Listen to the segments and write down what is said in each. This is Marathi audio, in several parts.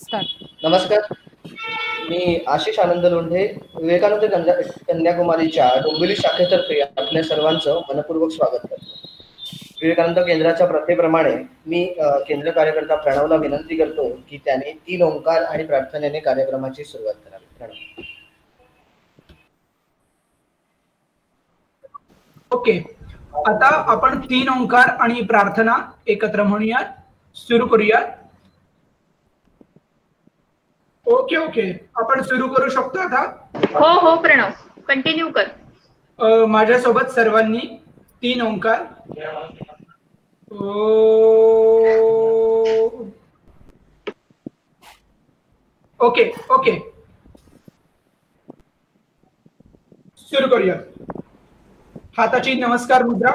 स्टार्ट. नमस्कार, मी आशिष आनंद लोंढे, विवेकानंद कन्याकुमारीच्या डोंबिवली शाखेतर्फे आपल्या सर्वांचं मनपूर्वक स्वागत करतो. विवेकानंद केंद्राच्या प्रथेप्रमाणे मी केंद्र कार्यकर्ता प्रणवला विनंती करतो की त्याने 3 ओंकार आणि प्रार्थनेने कार्यक्रमाची सुरुवात करावी. प्रणव. ओके, आता आपण 3 ओंकार आणि प्रार्थना एकत्र म्हणूया. सुरू करूया. ओके ओके, आपण सुरू करू शकतो आता. हो हो प्रणव, कंटिन्यू कर. माझ्यासोबत सर्वांनी 3 ओंकार. ओके ओके, सुरू करूया. हाताची नमस्कार मुद्रा.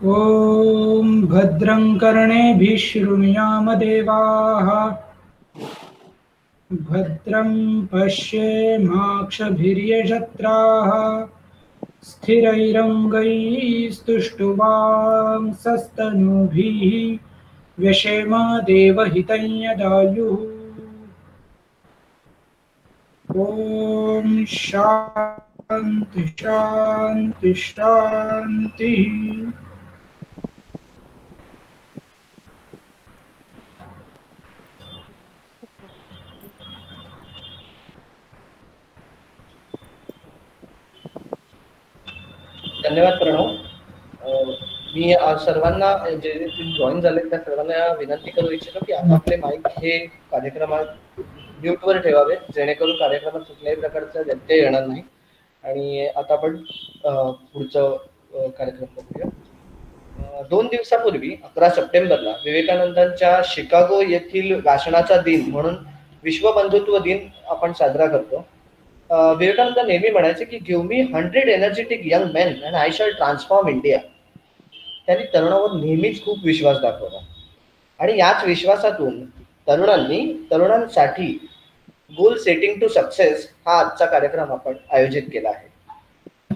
ओम भद्रं कर्णेभिः शृणुयाम देवाः, भद्रं पश्येमाक्षभिर्यजत्राः, स्थिरैरङ्गैस्तुष्टुवांसस्तनूभिः व्यशेम देवहितं यदायुः. ओम शांति शांति शांति. धन्यवाद प्रणव. मी सर्वांना जे जॉईन झाले त्या सर्वांना विनंती करू इच्छितो की आपले माईक हे कार्यक्रमात म्यूटवर ठेवावे, जेणेकरून कार्यक्रमात कुठल्याही प्रकारचा व्यत्यय येणार नाही. आणि आता आपण पुढचं कार्यक्रम बघूया. 2 दिवसापूर्वी 11 सप्टेंबरला विवेकानंदांच्या शिकागो येथील भाषणाचा दिन म्हणून विश्व बंधुत्व दिन आपण साजरा करतो. विवेकानंद नेहमी म्हणायचे की give me 100 energetic young men and I shall transform India. त्यांनी तरुणावर नेहमीच खूप विश्वास दाखवला आणि याच विश्वासातून तरुणांसाठी गोल सेटिंग टू सक्सेस हा आजचा कार्यक्रम आपण आयोजित केला आहे.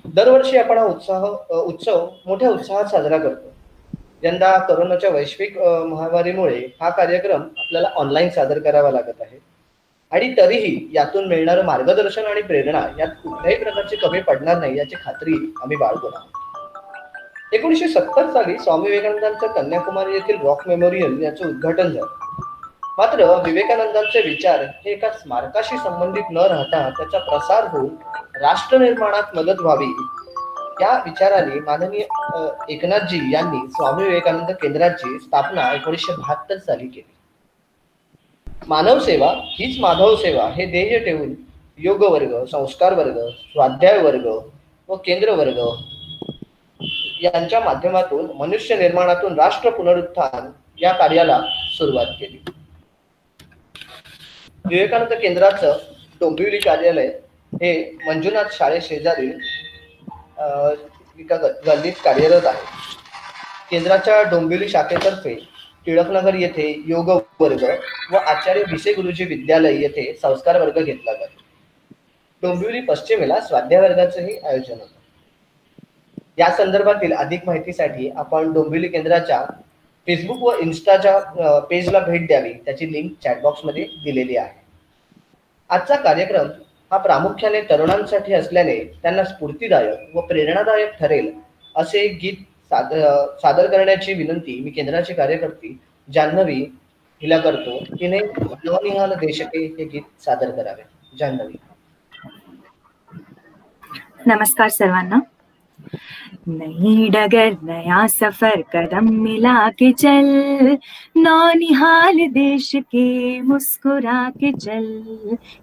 दरवर्षी आपण हा उत्सव मोठ्या उत्साहात साजरा करतो. यंदा कोरोनाच्या वैश्विक महामारीमुळे हा कार्यक्रम आपल्याला ऑनलाईन सादर करावा लागत आहे आणि तरीही यातून मिळणारं मार्गदर्शन आणि प्रेरणा यात कुठल्याही प्रकारची कमी पडणार नाही याची खात्री आम्ही बाळगून आहोत. 1970 साली स्वामी विवेकानंदांचं कन्याकुमारी येथील रॉक मेमोरियल याचं उद्घाटन झालं. मात्र विवेकानंदांचे विचार हे एका स्मारकाशी संबंधित न राहता त्याचा प्रसार होऊन राष्ट्र निर्माणात मदत व्हावी या विचाराने माननीय एकनाथजी यांनी स्वामी विवेकानंद केंद्राची स्थापना 1972 साली केली. मानव सेवा हीच माधव सेवा हे ध्येय ठेवून योग वर्ग, संस्कार वर्ग, स्वाध्याय वर्ग व केंद्र वर्ग यांच्या माध्यमातून मनुष्य निर्माणातून राष्ट्र पुनरुत्थान या कार्याला सुरुवात केली. विवेकानंद केंद्राचं डोंबिवली कार्यालय हे मंजुनाथ शाळे शेजारील गल्लीत कार्यरत आहे. केंद्राच्या डोंबिवली शाखेतर्फे टिळकनगर येथे योग वर्ग व आचार्य भिसे गुरुजी विद्यालय येथे संस्कार वर्ग घेतला जातो. डोंबिवली पश्चिमेला स्वाध्याय वर्गाचंही आयोजन होतं. या संदर्भातील अधिक माहितीसाठी आपण डोंबिवली केंद्राच्या फेसबुक व इन्स्टाच्या पेजला भेट द्यावी, त्याची लिंक चॅटबॉक्स मध्ये दिलेली आहे. आजचा कार्यक्रम हा प्रामुख्याने तरुणांसाठी असल्याने त्यांना स्फूर्तिदायक व प्रेरणादायक ठरेल असे गीत सादर करण्याची विनंती मी केंद्राची कार्यकर्ती जान्हवी हिला करतो. तिने नवनिहाल देशके हे गीत सादर करावे. जान्हवी. नमस्कार सर्वांना. नई डगर नया सफर कदम मिला के चल, नौनिहाल देश के मुस्कुरा के चल।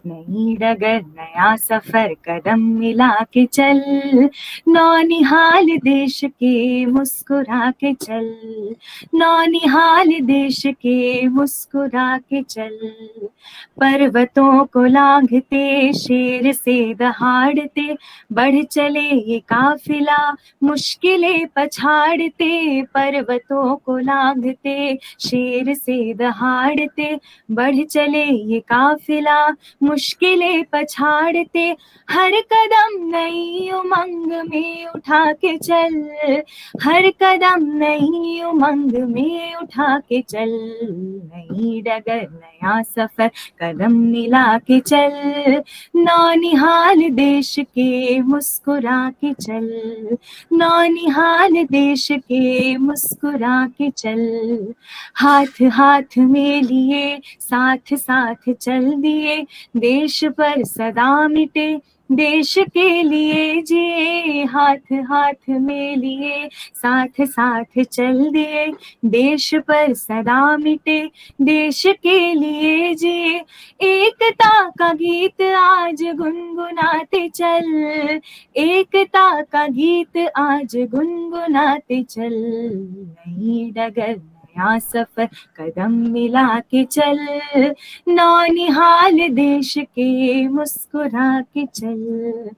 नई डगर नया सफर कदम मिला के चल, नौनिहाल देश के मुस्कुरा के चल। नौनिहाल देश के मुस्कुरा के चल। पर्वतों को लांघते शेर से दहाड़ते, बढ़ चले ये काफिला मुश्किलें पछाड़ते। पर्वतों को लांघते शेर से दहाड़ते, बढ़ चले ये काफिला मुश्किलें पछाड़ते। हर कदम नई उमंग में उठा के चल, हर कदम नई उमंग में उठा के चल। नई डगर नया सफर कदम मिला के चल, नौनिहाल देश के मुस्कुरा के चल। नौनिहाल देश के मुस्कुरा के चल। हाथ हाथ में लिए साथ साथ चल दिए, देश पर सदा मिटे देश के लिए जिए। हाथ हाथ में लिए साथ साथ चल दिए, देश पर सदा मिटे देश के लिए जिए। एकता का गीत आज गुनगुनाते चल, एकता का गीत आज गुनगुनाते चल। नई डगर नया सफर कदम मिला के चल, नौनिहाल देश के मुस्कुरा के चल।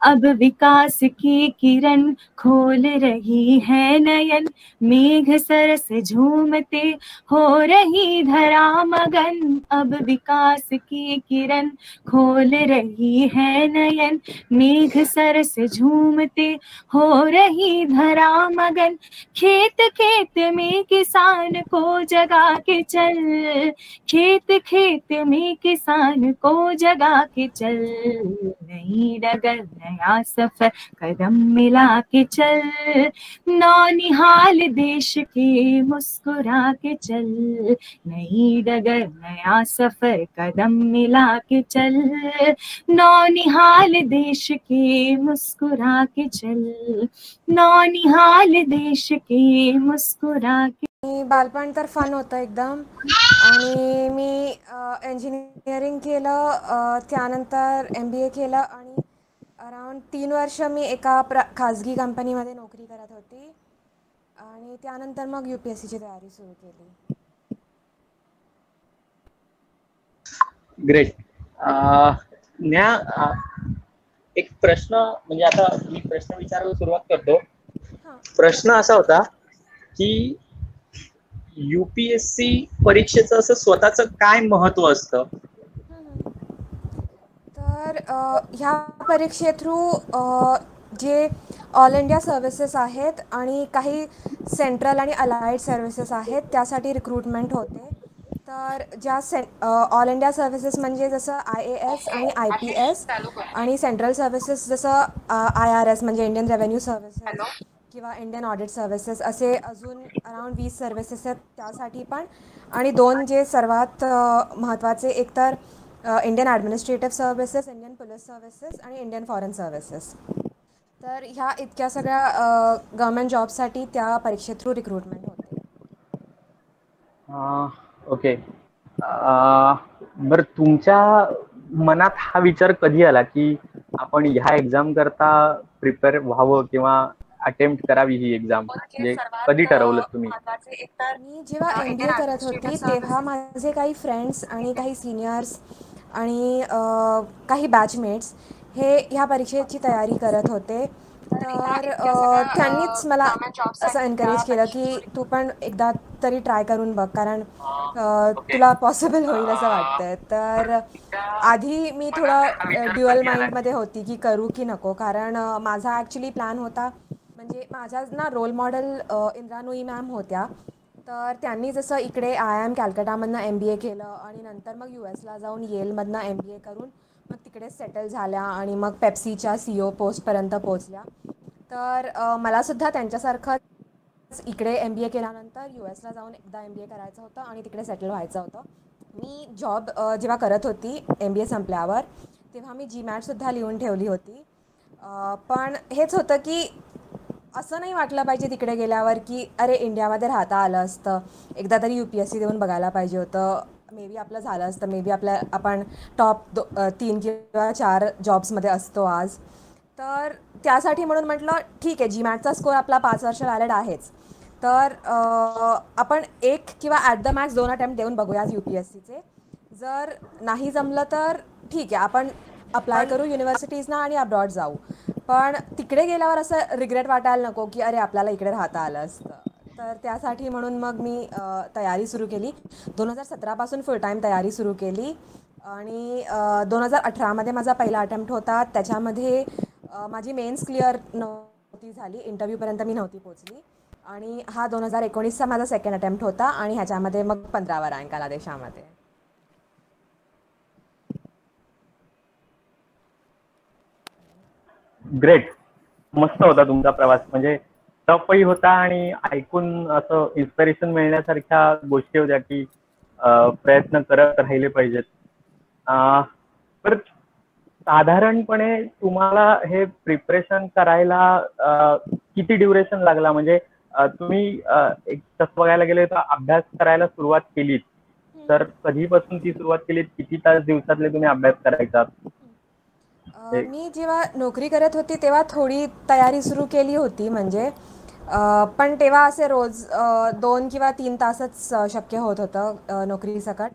अब विकास की किरण खोल रही है नयन, मेघ सरस झूमते हो रही धरा मगन। अब विकास की किरण खोल रही है नयन, मेघ सरस झूमते हो रही धरा मगन। खेत खेत में किसान को जगा के चल, खेत खेत में किसान को जगा के चल। नई डगर नया सफर कदम मिला के चल, नौनिहाल देश के मुस्कुरा के चल। नई डगर नया सफर कदम मिला के चल, नौनिहाल देश के मुस्कुरा के चल। नौनिहाल देश के मुस्कुरा के। बालपण तर फन होतं एकदम. आणि मी इंजिनिअरिंग केलं, त्यानंतर MBA केलं आणि अराउंड 3 वर्ष मी एका खाजगी कंपनीमध्ये नोकरी करत होती आणि त्यानंतर मग UPSCची तयारी सुरू केली. ग्रेट. एक प्रश्न, म्हणजे आता मी प्रश्न विचारायला सुरुवात करतो. प्रश्न असा होता की UPSC परीक्षेचं असं स्वतःचं काय महत्व असतं? तर ह्या परीक्षे थ्रू जे ऑल इंडिया सर्व्हिसेस आहेत आणि काही सेंट्रल आणि अलाइड सर्व्हिसेस आहेत त्यासाठी रिक्रुटमेंट होते. तर ज्या ऑल इंडिया सर्व्हिसेस म्हणजे जसं IAS आणि IPS आणि सेंट्रल सर्व्हिसेस जसं IRS म्हणजे इंडियन रेव्हेन्यू सर्व्हिसेस किंवा इंडियन ऑडिट सर्व्हिसेस, असे अजून अराउंड 20 सर्व्हिसेस आहेत त्यासाठी पण. आणि 2 जे सर्वात महत्त्वाचे, एक तर Indian administrative services, Indian police services आणि इंडियन फॉरेन सर्व्हिसेस. तर ह्या इतक्या सगळ्या गव्हर्नमेंट जॉबसाठी त्या परीक्षे थ्रू रिक्रुटमेंट होते. ओके. बरं, तुमच्या मनात हा विचार कधी आला की आपण ह्या एक्झाम करता प्रिपेअर व्हावं किंवा अटेम्प्ट करावी ही एक्झाम? म्हणजे कधी ठरवलं तुम्ही? मी जेव्हा MBA करत होती तेव्हा माझे काही फ्रेंड्स आणि काही सिनियर्स आणि काही बॅचमेट्स हे ह्या परीक्षेची तयारी करत होते. तर त्यांनीच मला असं एनकरेज केलं की तू पण एकदा तरी ट्राय करून बघ, कारण तुला पॉसिबल होईल असं वाटतंय. तर आधी मी थोडं ड्युअल माइंडमध्ये होती की करू की नको, कारण माझा ॲक्च्युली प्लॅन होता, म्हणजे माझ्या ना रोल मॉडेल इंद्रा नोई मॅम होत्या. तर त्यांनी जसं इकडे IIM कॅलकटामधनं MBA केलं आणि नंतर मग USला जाऊन येलमधनं MBA करून मग तिकडेच सेटल झाल्या आणि मग पेप्सीच्या CEO पोस्टपर्यंत पोहोचल्या. तर मलासुद्धा त्यांच्यासारखंच इकडे MBA केल्यानंतर USला जाऊन एकदा MBA करायचं होतं आणि तिकडे सेटल व्हायचं होतं. मी जॉब जेव्हा करत होती MBA संपल्यावर तेव्हा मी GMATसुद्धा लिहून ठेवली होती. पण हेच होतं की असं नाही वाटलं पाहिजे तिकडे गेल्यावर की अरे इंडियामध्ये राहता आलं असतं, एकदा तरी UPSC देऊन बघायला पाहिजे होतं, मे बी आपलं झालं असतं, मे बी आपण टॉप 3 किंवा 4 जॉब्समध्ये असतो आज. तर त्यासाठी म्हणून म्हटलं ठीक आहे, GMATचा स्कोर आपला 5 वर्ष व्हॅलिड आहेच, तर आपण 1 किंवा ॲट द मॅक्स 2 अटेम्प्ट देऊन बघूया UPSCचे. जर नाही जमलं तर ठीक आहे, आपण अप्लाय करू युनिव्हर्सिटीजना आणि अब्रॉड जाऊ. पण तिकडे गेल्यावर असं रिग्रेट वाटायला नको की अरे आपल्याला इकडे राहता आलं असतं. तर त्यासाठी म्हणून मग मी तयारी सुरू केली. 2017पासून फुल टाईम तयारी सुरू केली आणि 2018मध्ये माझा पहिला अटेम्प्ट होता. त्याच्यामध्ये माझी मेन्स क्लिअर नव्हती झाली, इंटरव्ह्यूपर्यंत मी नव्हती पोचली. आणि हा 2019चा माझा सेकंड अटेम्प्ट होता आणि ह्याच्यामध्ये मग 15वा रँक आला देशामध्ये. ग्रेट, मस्त होता तुमचा प्रवास. म्हणजे टफही होता आणि ऐकून असं इन्स्पिरेशन मिळण्यासारख्या गोष्टी होत्या की प्रयत्न करत राहिले पाहिजेत. तर साधारणपणे तुम्हाला हे प्रिपरेशन करायला किती ड्युरेशन लागला? म्हणजे तुम्ही एक तसं बघायला गेले तर अभ्यास करायला सुरुवात केलीत, तर कधीपासून ती सुरुवात केलीत? किती तास दिवसातले तुम्ही अभ्यास करायचा? मी जेव्हा नोकरी करत होती तेव्हा थोडी तयारी सुरू केली होती, म्हणजे पण तेव्हा असे रोज 2 किंवा 3 तासच शक्य होत होतं नोकरीसकट.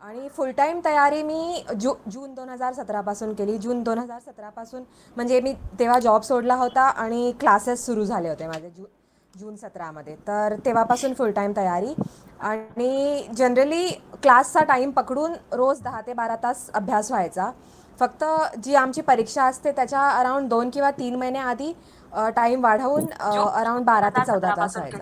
आणि फुल टाईम तयारी मी जून 2017पासून केली. जून 2017पासून म्हणजे मी तेव्हा जॉब सोडला होता आणि क्लासेस सुरू झाले होते माझे जून 17मध्ये. तर तेव्हापासून फुल टाईम तयारी आणि जनरली क्लासचा टाईम पकडून रोज 10 ते 12 तास अभ्यास व्हायचा. फक्त जी आमची परीक्षा असते त्याच्या अराउंड 2 किंवा 3 महिने आधी टाइम वाढवून अराउंड 12 ते 14 तास व्हायचा.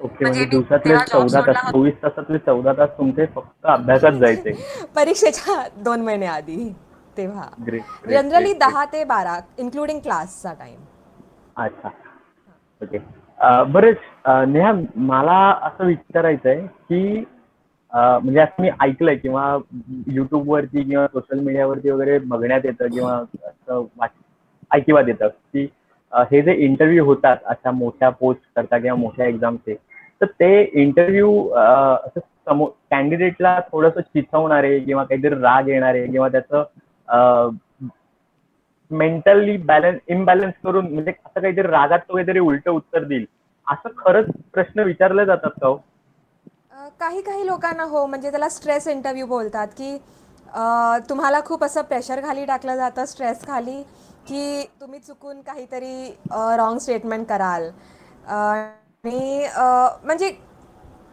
ओके, म्हणजे दिवसातले 14 तास, 24 तासातले 14 तास तुमचे फक्त अभ्यासात जायचे परीक्षेच्या 2 महिने आधी. तेव्हा जनरली 10 ते 12 इन्क्लुडिंग क्लासचा टाइम. अच्छा, ओके. बरं नेहा, मला असं विचारायचं आहे की म्हणजे असं मी ऐकलंय किंवा युट्यूब वरती किंवा सोशल मीडियावरती वगैरे बघण्यात येतं किंवा असं ऐकिवात येतं की हे जे इंटरव्ह्यू होतात अशा मोठ्या पोस्ट करता किंवा मोठ्या एक्झामचे, तर ते इंटरव्ह्यू असं कॅन्डिडेटला थोडंसं चिथवणारे किंवा काहीतरी राग येणारे किंवा त्याचं मेंटली इम्बॅलन्स करून, म्हणजे असं काहीतरी रागात तो काहीतरी उलट उत्तर देईल असं खरंच प्रश्न विचारले जातात का? काही लोकांना हो, म्हणजे त्याला स्ट्रेस इंटरव्ह्यू बोलतात की तुम्हाला खूप असं प्रेशर खाली टाकलं जातं, स्ट्रेस खाली, की तुम्ही चुकून काहीतरी रॉंग स्टेटमेंट कराल. आणि म्हणजे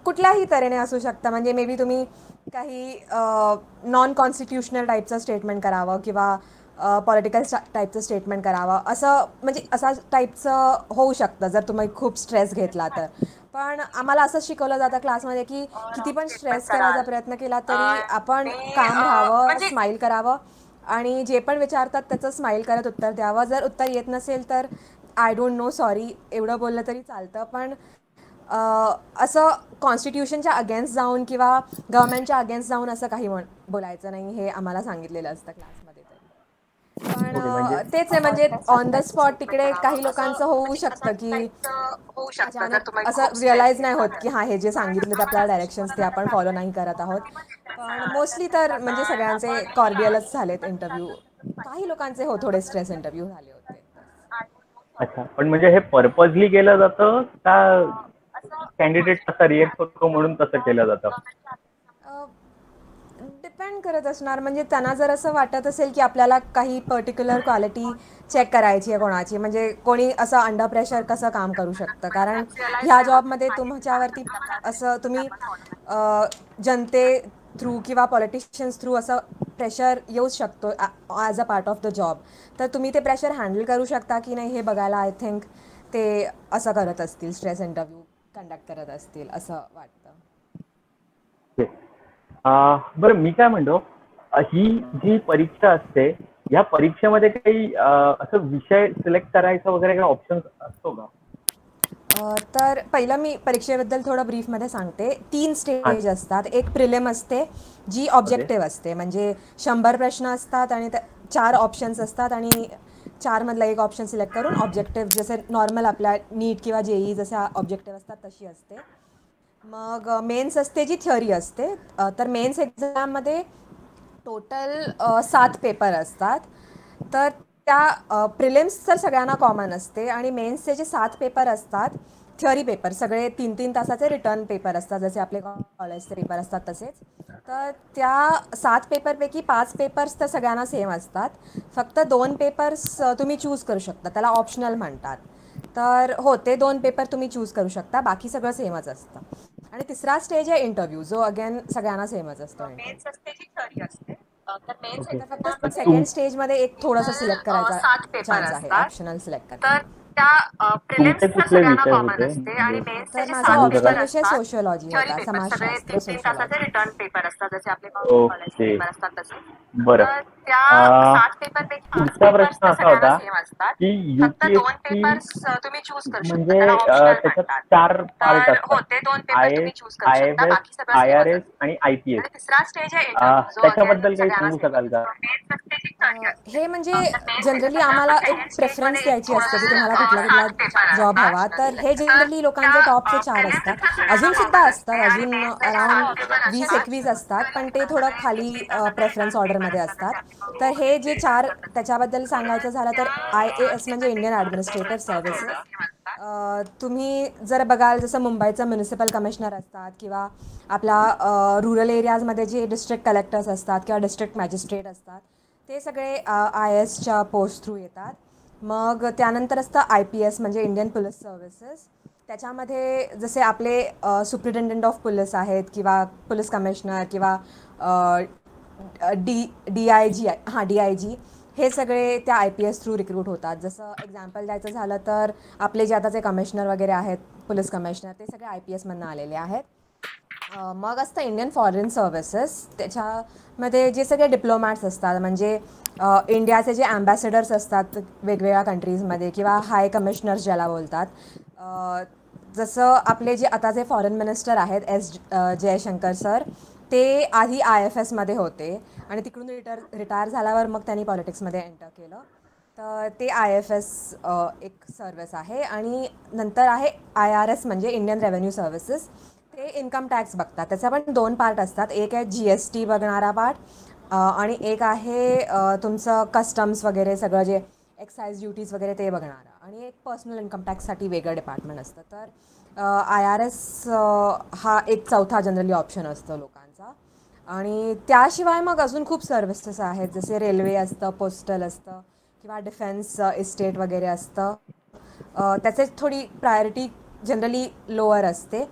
कुठल्याही तऱ्हेने असू शकतं. म्हणजे मे बी तुम्ही काही नॉन कॉन्स्टिट्युशनल टाईपचं स्टेटमेंट करावं किंवा पॉलिटिकल टाईपचं स्टेटमेंट करावं, असं म्हणजे असा टाईपचं होऊ शकतं जर तुम्ही खूप स्ट्रेस घेतला तर. पण आम्हाला असं शिकवलं जातं क्लासमध्ये की किती पण स्ट्रेस करायचा प्रयत्न केला तरी आपण काम राहावं, स्माईल करावं आणि जे पण विचारतात त्याचं स्माईल करत उत्तर द्यावं. जर उत्तर येत नसेल तर आय डोंट नो, सॉरी एवढं बोललं तरी चालतं. पण असं कॉन्स्टिट्यूशनच्या अगेन्स्ट जाऊन किंवा गव्हर्नमेंटच्या अगेन्स्ट जाऊन असं काही बोलायचं नाही, हे आम्हाला सांगितलेलं असतं क्लासमध्ये. पण तेच आहे, म्हणजे ऑन द स्पॉट तिकडे काही लोकांचं होऊ शकतं की असं रिअलाइज नाही होत की हा हे जे सांगितलं ते आपल्याला डायरेक्शन्स ते आपण फॉलो नाही करत आहोत. पण मोस्टली तर म्हणजे सगळ्यांचे कॉर्डियलच झालेत इंटरव्ह्यू. काही लोकांचे हो थोडे स्ट्रेस इंटरव्ह्यू झाले होते. अच्छा, पण म्हणजे हे पर्पजली केलं जातं का कॅन्डिडेट कसा रिएक्ट होतो म्हणून तसं केलं जातं? डिपेंड करत असणार. म्हणजे त्यांना जर असं वाटत असेल की आपल्याला काही पर्टिक्युलर क्वालिटी चेक करायची आहे कोणाची, म्हणजे कोणी असं अंडर प्रेशर कसं काम करू शकतं, कारण ह्या जॉबमध्ये तुमच्यावरती असं तुम्ही जनते थ्रू किंवा पॉलिटिशियन्स थ्रू असं प्रेशर येऊच शकतो as a part of the job. तर तुम्ही ते प्रेशर हँडल करू शकता की नाही हे बघायला आय थिंक ते असं करत असतील, स्ट्रेस इंटरव्ह्यू कंडक्ट करत असतील असं वाटतं. बरं, मी काय म्हणतो, ही जी परीक्षा असते या परीक्षेमध्ये काही असं विषय सिलेक्ट करायचा वगैरे काही ऑप्शन असतो का? तर पहिलं मी परीक्षेबद्दल थोडं ब्रीफमध्ये सांगते. 3 स्टेज असतात. एक प्रिलिम असते जी ऑब्जेक्टिव्ह असते, म्हणजे 100 प्रश्न असतात आणि 4 ऑप्शन्स असतात आणि 4मधला एक ऑप्शन सिलेक्ट करून ऑब्जेक्टिव्ह जसे नॉर्मल आपल्या नीट किंवा जेई जसे ऑब्जेक्टिव्ह असतात तशी असते. मग मेन्स असते जी थिअरी असते. तर मेन्स एक्झाममध्ये टोटल 7 पेपर असतात. तर त्या प्रिलिम्स तर सगळ्यांना कॉमन असते आणि मेन्सचे जे 7 पेपर असतात थिअरी पेपर सगळे 3-3 तासाचे रिटर्न पेपर असतात जसे आपले कॉलेजचे पेपर असतात तसेच. तर त्या 7 पेपरपैकी 5 पेपर्स तर सगळ्यांना सेम असतात. फक्त 2 पेपर्स तुम्ही चूज करू शकता, त्याला ऑप्शनल म्हणतात. तर हो ते 2 पेपर तुम्ही चूज करू शकता, बाकी सगळं सेमच असतं. आणि तिसरा स्टेज आहे इंटरव्ह्यू जो अगेन सगळ्यांना सेमच असतो. मेन्स असते जी थिअरी असते. तर मेन्स ओके. फक्त सेकंड स्टेजमध्ये एक थोडंसं सिलेक्ट करायचा 7 पेपर चान्स आहे, असतात. ऑप्शनल सिलेक्ट करता. तर त्या प्रिलिम्स तुमचे तर कुठले सगळ्यांना विषय कॉमन होते? असते आणि मेन्सचे तर जे माझा 7 सांगू ऑप्शनल पेपर विषय असतात सोशिओलॉजी थिअरी होता, पेपर सगळे समाजशास्त्र 3-3 तासाचे सोशिओलॉजी. रिटर्न पेपर असतात जसे आपले कॉलेजचे ओके. पेपर असतात तसे. बरं. तर त्या अं, 7 पेपरपैकी 5 पुढचा पेपर्स प्रश्न तर असा सगळ्यांना होता सेम असतात. की फक्त 2 UPSC पेपर्स तुम्ही चूज करू शकता, म्हणजे त्याला ऑप्शनल त्याच्यात म्हणतात. 4 पार्ट तर असतात. हो ते 2 पेपर तुम्ही चूज करू शकता, IAS, बाकी सगळं सेमच IRS असतं. आणि IPS. आणि तिसरा स्टेज आहे इंटरव्ह्यू जो अगेन त्याच्याबद्दल काही सगळ्यांना सांगू सेम शकाल का? मेन्स असते जी थिअरी असते. हे म्हणजे तर मेन्स जनरली एक्झाम आम्हाला एक सेकंड प्रेफरन्स स्टेजमध्ये द्यायची असते की तुम्हाला 7 कुठला कुठला पेपर जॉब असतात. हवा. तर हे जनरली लोकांचे टॉपचे 4 असतात. अजून सुद्धा असतात, अजून अराउंड 20-21 असतात, पण ते थोडं खाली प्रेफरन्स ऑर्डरमध्ये असतात. तर हे जे 4 त्याच्याबद्दल सांगायचं झालं तर IAS म्हणजे इंडियन ॲडमिनिस्ट्रेटिव्ह सर्व्हिसेस. तुम्ही जर बघाल जसं मुंबईचं म्युनिसिपल कमिशनर असतात किंवा आपला रुरल एरियाजमध्ये जे डिस्ट्रिक्ट कलेक्टर्स असतात किंवा डिस्ट्रिक्ट मॅजिस्ट्रेट असतात ते सगळे IASच्या पोस्ट थ्रू येतात. मग त्यानंतर असतं IPS म्हणजे इंडियन पोलीस सर्व्हिसेस. त्याच्यामध्ये जसे आपले सुप्रिटेंडंट ऑफ पोलीस आहेत किंवा पोलीस कमिशनर किंवा DIG DIG हे सगळे त्या IPS थ्रू रिक्रूट होतात. जसं एक्झाम्पल द्यायचं झालं तर आपले जे आताचे कमिशनर वगैरे आहेत पोलीस कमिशनर ते सगळे IPSमधनं आलेले आहेत. मग असतं इंडियन फॉरेन सर्व्हिसेस. त्याच्यामध्ये जे सगळे डिप्लोमॅट्स असतात म्हणजे इंडियाचे जे ॲम्बॅसेडर्स असतात वेगवेगळ्या कंट्रीजमध्ये किंवा हाय कमिशनर्स ज्याला बोलतात. जसं आपले जे आताचे फॉरेन मिनिस्टर आहेत जयशंकर सर ते आधी IFSमध्ये होते आणि तिकडून रिटायर झाल्यावर मग त्यांनी पॉलिटिक्समध्ये एंटर केलं. तर ते IFS एक सर्व्हिस आहे. आणि नंतर आहे IRS म्हणजे इंडियन रेव्हेन्यू सर्व्हिसेस. ते इन्कम टॅक्स बघतात. त्याचा पण 2 पार्ट असतात. एक आहे GST बघणारा पार्ट आणि एक आहे तुमचं कस्टम्स वगैरे सगळं जे एक्साईज ड्युटीज वगैरे ते बघणारं आणि एक पर्सनल इन्कम टॅक्ससाठी वेगळं डिपार्टमेंट असतं. तर IRS हा एक चौथा जनरली ऑप्शन असतो लोकांचा. आणि त्याशिवाय मग अजून खूप सर्व्हिसेस आहेत जसे रेल्वे असतं, पोस्टल असतं किंवा डिफेन्स इस्टेट वगैरे असतं. त्याचे थोडी प्रायोरिटी जनरली लोअर असते.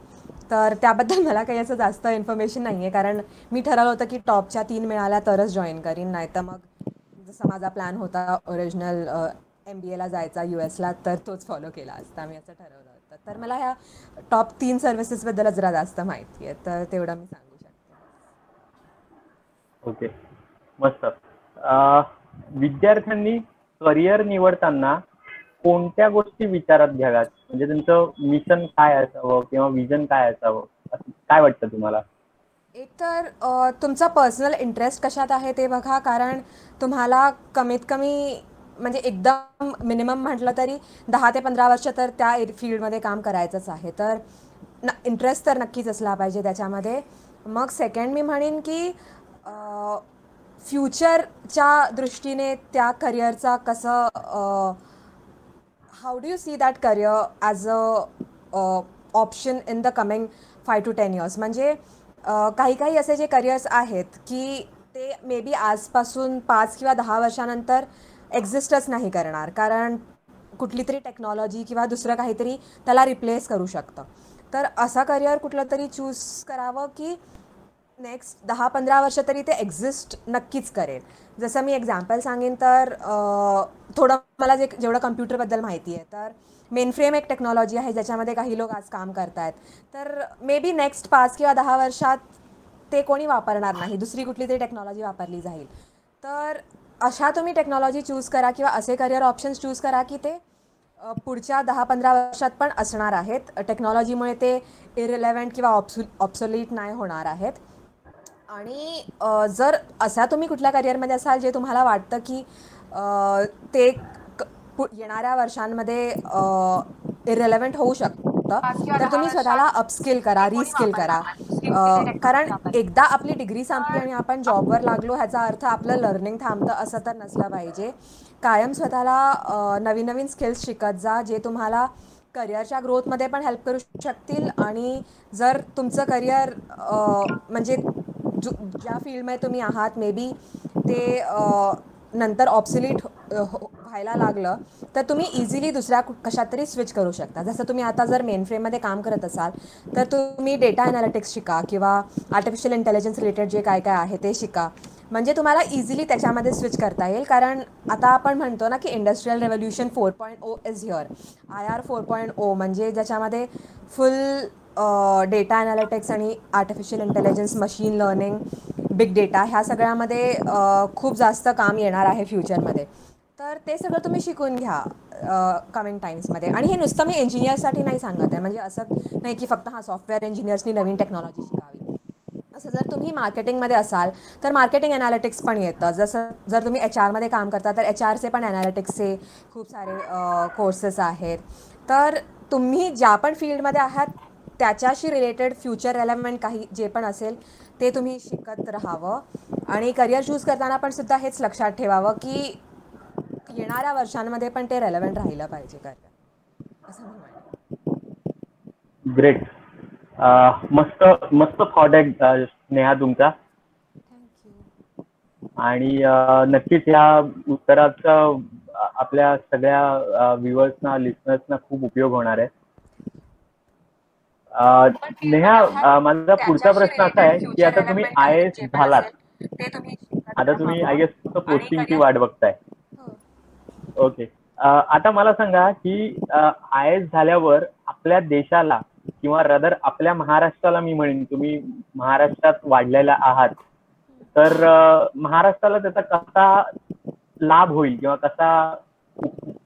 तर त्याबद्दल मला काही असं जास्त इन्फॉर्मेशन नाही आहे कारण मी ठरवलं होतं की टॉपच्या 3 मिळाल्या तरच जॉईन करीन, नाही तर मग जसा माझा प्लॅन होता ओरिजिनल MBAला जायचा US ला तर तोच फॉलो केला असता. मी असं ठरवलं होतं. तर मला ह्या टॉप 3 सर्व्हिसेसबद्दल जरा जास्त माहिती आहे तर तेवढं मी सांगू शकते. ओके, मस्त. विद्यार्थ्यांनी करिअर निवडताना कोणत्या गोष्टी विचारात घ्याव्यात? म्हणजे त्यांचं मिशन काय असावं किंवा विजन काय असावं, असं काय वाटतं तुम्हाला? एक तर तुमचा पर्सनल इंटरेस्ट कशात आहे ते बघा. कारण तुम्हाला कमीत कमी म्हणजे एकदम मिनिमम म्हटलं तरी 10 ते 15 वर्ष तर त्या फील्डमध्ये काम करायचंच आहे. तर इंटरेस्ट तर नक्कीच असला पाहिजे त्याच्यामध्ये. मग सेकंड मी म्हणेन की फ्युचरच्या दृष्टीने त्या करिअरचा कसं how do you see that career as a option in the coming 5 to 10 years. म्हणजे काही असे जे करिअर्स आहेत की ते मे बी आजपासून 5 किंवा 10 वर्षानंतर एक्झिस्टच नाही करणार कारण कुठली तरी टेक्नॉलॉजी किंवा दुसरं काहीतरी त्याला रिप्लेस करू शकतं. तर असा करिअर कुठलं तरी चूज करावं की नेक्स्ट 10-15 वर्ष तरी ते एक्झिस्ट नक्कीच करेल. जसं मी एक्झाम्पल सांगेन तर थोडं मला जेवढं कम्प्युटरबद्दल माहिती आहे तर मेनफ्रेम एक टेक्नॉलॉजी आहे ज्याच्यामध्ये काही लोक आज काम करत आहेत. तर मे बी नेक्स्ट 5 किंवा 10 वर्षात ते कोणी वापरणार नाही, दुसरी कुठली तरी टेक्नॉलॉजी वापरली जाईल. तर अशा तुम्ही टेक्नॉलॉजी चूज करा किंवा असे करिअर ऑप्शन्स चूज करा की ते पुढच्या 10-15 वर्षात पण असणार आहेत. टेक्नॉलॉजीमुळे ते इरिलेव्हंट किंवा ऑब्सोलीट नाही होणार आहेत. आणि जर असा तुम्ही कुठल्या करिअरमध्ये असाल जे तुम्हाला वाटतं की ते येणाऱ्या वर्षांमध्ये इररिलेव्हंट होऊ शकतं, तर तुम्ही स्वतःला अपस्किल करा, रिस्किल करा. कारण एकदा आपली डिग्री संपली आणि आपण जॉबवर लागलो ह्याचा अर्थ आपलं लर्निंग थांबतं असं तर नसलं पाहिजे. कायम स्वतःला नवीन नवीन स्किल्स शिकत जा, जे तुम्हाला करिअरच्या ग्रोथमध्ये पण हेल्प करू शकतील. आणि जर तुमचं करिअर म्हणजे ज्या फील्डमध्ये तुम्ही आहात मे बी ते नंतर ऑब्सोलीट व्हायला लागलं तर तुम्ही इझिली दुसऱ्या कशात तरी स्विच करू शकता. जसं तुम्ही आता जर मेन फ्रेममध्ये काम करत असाल तर तुम्ही डेटा ॲनालिटिक्स शिका किंवा आर्टिफिशियल इंटेलिजन्स रिलेटेड जे काय काय आहे ते शिका, म्हणजे तुम्हाला इझिली त्याच्यामध्ये स्विच करता येईल. कारण आता आपण म्हणतो ना की industrial revolution 4.0 is here. IR 4.0 म्हणजे ज्याच्यामध्ये फुल डेटा ॲनालिटिक्स आणि artificial intelligence, machine learning, big data ह्या सगळ्यामध्ये खूप जास्त काम येणार आहे फ्युचरमध्ये. तर ते सगळं तुम्ही शिकून घ्या कमिंग टाईम्समध्ये. आणि हे नुसतं मी इंजिनियर्ससाठी नाही सांगत आहे, म्हणजे असं नाही की फक्त सॉफ्टवेअर इंजिनियर्सनी नवीन टेक्नॉलॉजी शिकावी. असं जर तुम्ही मार्केटिंगमध्ये असाल तर मार्केटिंग ॲनालिटिक्स पण येतं. जसं जर तुम्ही HR मध्ये काम करता तर HRचे पण ॲनालिटिक्सचे खूप सारे कोर्सेस आहेत. तर तुम्ही ज्या पण फील्डमध्ये आहात त्याच्याशी रिलेटेड फ्युचर रेलेव्हंट काही जे पण असेल ते तुम्ही शिकत राहावं. आणि करिअर चूज करताना पण सुद्धा हेच लक्षात ठेवावं की येणाऱ्या वर्षांमध्ये पण ते रेलेव्हंट राहिलं पाहिजे करिअर, असं मी म्हणेन. ग्रेट. मस्त मस्त थॉट आहे स्नेहा तुमचा. थँक्यू. आणि नक्कीच या उत्तराचा आपल्या सगळ्या व्ह्युअर्सना, लिसनर्सना खूप उपयोग होणार आहे. नेहा, माझा पुढचा प्रश्न असा आहे की आता तुम्ही IAS झालात, आता तुम्ही आय गेस पोस्टिंगची वाट बघताय. ओके. आता मला सांगा की IAS झाल्यावर आपल्या देशाला किंवा रदर आपल्या महाराष्ट्राला, मी म्हणेन तुम्ही महाराष्ट्रात वाढलेला आहात, तर महाराष्ट्राला त्याचा कसा लाभ होईल किंवा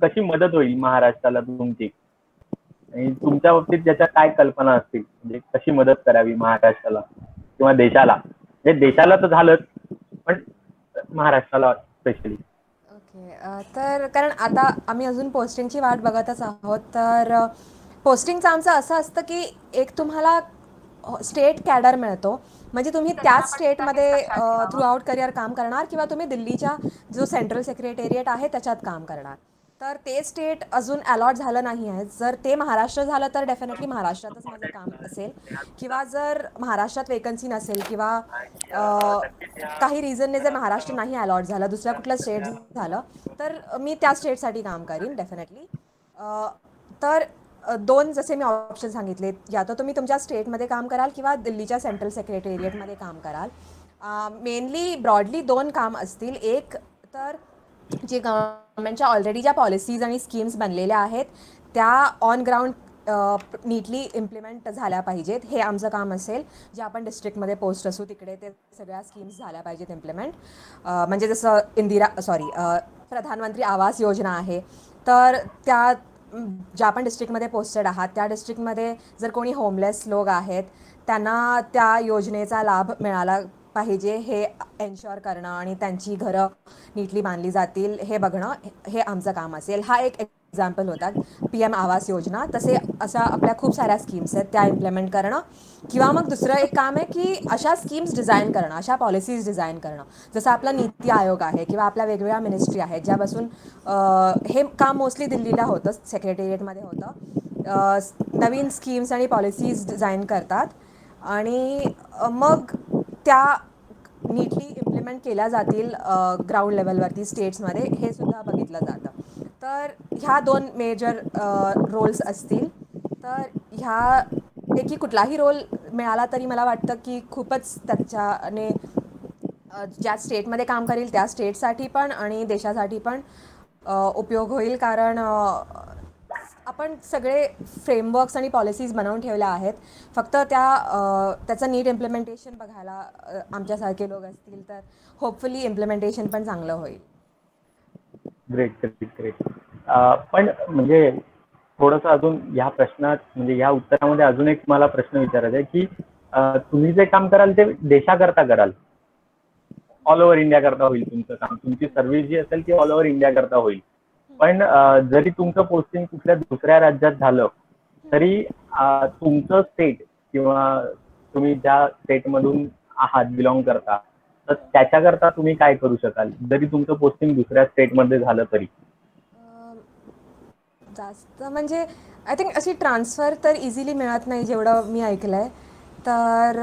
कशी मदत होईल महाराष्ट्राला तुमची, आणि तुमच्या बाबतीत ज्याच्या काय कल्पना असतील, म्हणजे कशी मदत करावी महाराष्ट्राला किंवा देशाला. म्हणजे देशाला तर झालंच, पण महाराष्ट्राला स्पेशली. ओके. तर कारण आता आम्ही अजून पोस्टिंगची वाट बघतच आहोत. तर पोस्टिंगचं आमचं असं असतं की एक तुम्हाला स्टेट कॅडर मिळतो, म्हणजे तुम्ही त्याच स्टेटमध्ये थ्रू आउट करिअर काम करणार किंवा तुम्ही दिल्लीच्या जो सेंट्रल सेक्रेटेरिएट आहे त्याच्यात काम करणार. तर ते स्टेट अजून अलॉट झालं नाही आहे. जर ते महाराष्ट्र झालं तर डेफिनेटली महाराष्ट्रातच माझं काम असेल, किंवा जर महाराष्ट्रात वेकन्सी नसेल किंवा काही रिझनने जर महाराष्ट्र नाही अलॉट झालं, दुसऱ्या कुठलं स्टेट झालं, तर मी त्या स्टेटसाठी काम करीन डेफिनेटली. तर दोन जसे मी ऑप्शन सांगितले, या तर तुम्ही तुमच्या स्टेटमध्ये काम कराल किंवा दिल्लीच्या सेंट्रल सेक्रेटेरिएटमध्ये काम कराल. मेनली ब्रॉडली दोन काम असतील. एक तर जे गव्हर्नमेंटच्या ऑलरेडी ज्या पॉलिसीज आणि स्कीम्स बनलेल्या आहेत त्या ऑन ग्राउंड नीटली इम्प्लिमेंट झाल्या पाहिजेत, हे आमचं काम असेल. जे आपण डिस्ट्रिक्टमध्ये पोस्ट असू तिकडे ते सगळ्या स्कीम्स झाल्या पाहिजेत इम्प्लिमेंट. म्हणजे जसं प्रधानमंत्री आवास योजना आहे, तर त्या ज्या पण डिस्ट्रिक्टमध्ये पोस्टेड आहात त्या डिस्ट्रिक्टमध्ये जर कोणी होमलेस लोक आहेत त्यांना त्या योजनेचा लाभ मिळाला पाहिजे हे एन्श्युअर करणं आणि त्यांची घरं नीटली बांधली जातील हे बघणं, हे आमचं काम असेल. हा एक एक्झाम्पल होता PM आवास योजना. तसे अशा आपल्या खूप साऱ्या स्कीम्स आहेत त्या इम्प्लिमेंट करणं. किंवा मग दुसरं एक काम आहे की अशा स्कीम्स डिझाईन करणं, अशा पॉलिसीज डिझाईन करणं. जसं आपला नीती आयोग आहे किंवा आपल्या वेगवेगळ्या मिनिस्ट्री आहेत ज्यापासून हे काम मोस्टली दिल्लीला होतं, सेक्रेटेरिएटमध्ये होतं. नवीन स्कीम्स आणि पॉलिसीज डिझाईन करतात आणि मग त्या नीटली इम्प्लिमेंट केल्या जातील ग्राउंड लेवलवरती स्टेट्समध्ये, हे सुद्धा बघितलं जातं. तर ह्या दोन मेजर रोल्स असतील. तर ह्यापैकी कुठलाही रोल मिळाला तरी मला वाटतं की खूपच त्याच्याने ज्या स्टेटमध्ये काम करेल त्या स्टेटसाठी पण आणि देशासाठी पण उपयोग होईल. कारण आपण सगळे फ्रेमवर्क्स आणि पॉलिसीज बनवून ठेवल्या आहेत, फक्त त्याचं नीट इम्प्लिमेंटेशन बघायला आमच्यासारखे लोक असतील तर होपफुली इम्प्लिमेंटेशन पण चांगलं होईल. Great great great. पण म्हणजे थोडंसं अजून या प्रश्नात, म्हणजे या उत्तरामध्ये अजून एक मला प्रश्न विचारायचा आहे की तुम्ही जे काम कराल ते देशाकरता कराल, ऑल ओव्हर इंडिया करता होईल तुमचं काम, तुमची सर्व्हिस जी असेल ती ऑल ओव्हर इंडिया करता होईल. पण जरी तुमचं पोस्टिंग कुठल्या दुसऱ्या राज्यात झालं तरी तुमचं स्टेट किंवा तुम्ही ज्या स्टेटमधून आहात, बिलॉंग करता, तर त्याच्याकरता तुम्ही काय करू शकाल जरी तुमचं पोस्टिंग दुसऱ्या स्टेटमध्ये झालं तरी? जास्त म्हणजे आय थिंक अशी ट्रान्सफर तर इझिली मिळत नाही जेवढं मी ऐकलंय. तर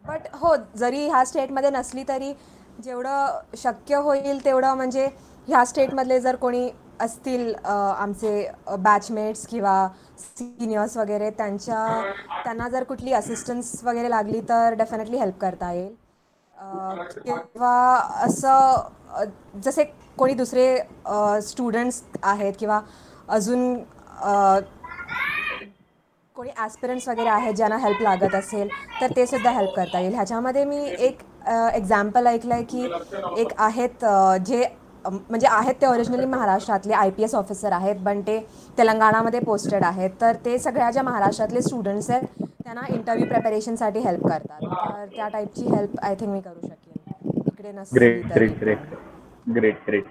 बट हो, जरी ह्या स्टेटमध्ये नसली तरी जेवढं शक्य होईल तेवढं म्हणजे ह्या स्टेटमधले जर कोणी असतील आमचे बॅचमेट्स किंवा सिनियर्स वगैरे त्यांना जर कुठली असिस्टन्स वगैरे लागली तर डेफिनेटली हेल्प करता येईल. किंवा असं जसे कोणी दुसरे स्टुडंट्स आहेत किंवा अजून कोणी ॲस्पिरंट्स वगैरे आहेत ज्यांना हेल्प लागत असेल तर ते सुद्धा हेल्प करता येईल. ह्याच्यामध्ये मी एक एक्झाम्पल ऐकलं आहे की एक आहेत जे म्हणजे आहेत ते ओरिजिनली महाराष्ट्रातले IPS ऑफिसर आहेत, पण ते तेलंगणामध्ये पोस्टेड आहेत. तर ते सगळ्या ज्या महाराष्ट्रातले स्टुडंट्स आहेत त्यांना इंटरव्ह्यू प्रिपरेशनसाठी हेल्प करतात. तर त्या टाईपची हेल्प आय थिंक मी करू शकेन इकडे नसली तरी. ग्रेट.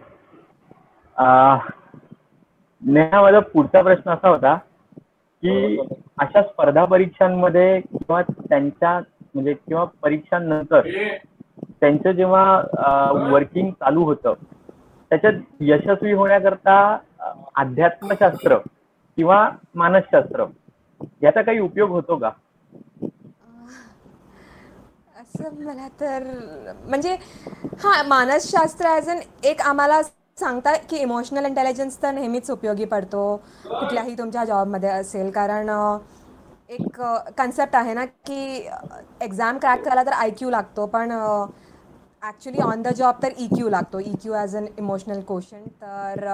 नेहा, माझा पुढचा प्रश्न असा होता की अशा स्पर्धा परीक्षांमध्ये किंवा त्यांच्या म्हणजे किंवा परीक्षांनंतर त्यांचं जेव्हा वर्किंग चालू होतं त्याच्यात यशस्वी होण्याकरता अध्यात्मशास्त्र किंवा मानसशास्त्र याचा काही उपयोग होतो का? असं मला तर म्हणजे हां, मानसशास्त्र ॲज अन एक आम्हाला सांगता की इमोशनल इंटेलिजन्स तर नेहमीच उपयोगी पडतो कुठल्याही तुमच्या जॉबमध्ये असेल. कारण एक कन्सेप्ट आहे ना की एक्झाम क्रॅक करायला तर IQ लागतो, पण ॲक्च्युली ऑन द जॉब तर EQ लागतो, EQ as an emotional quotient. तर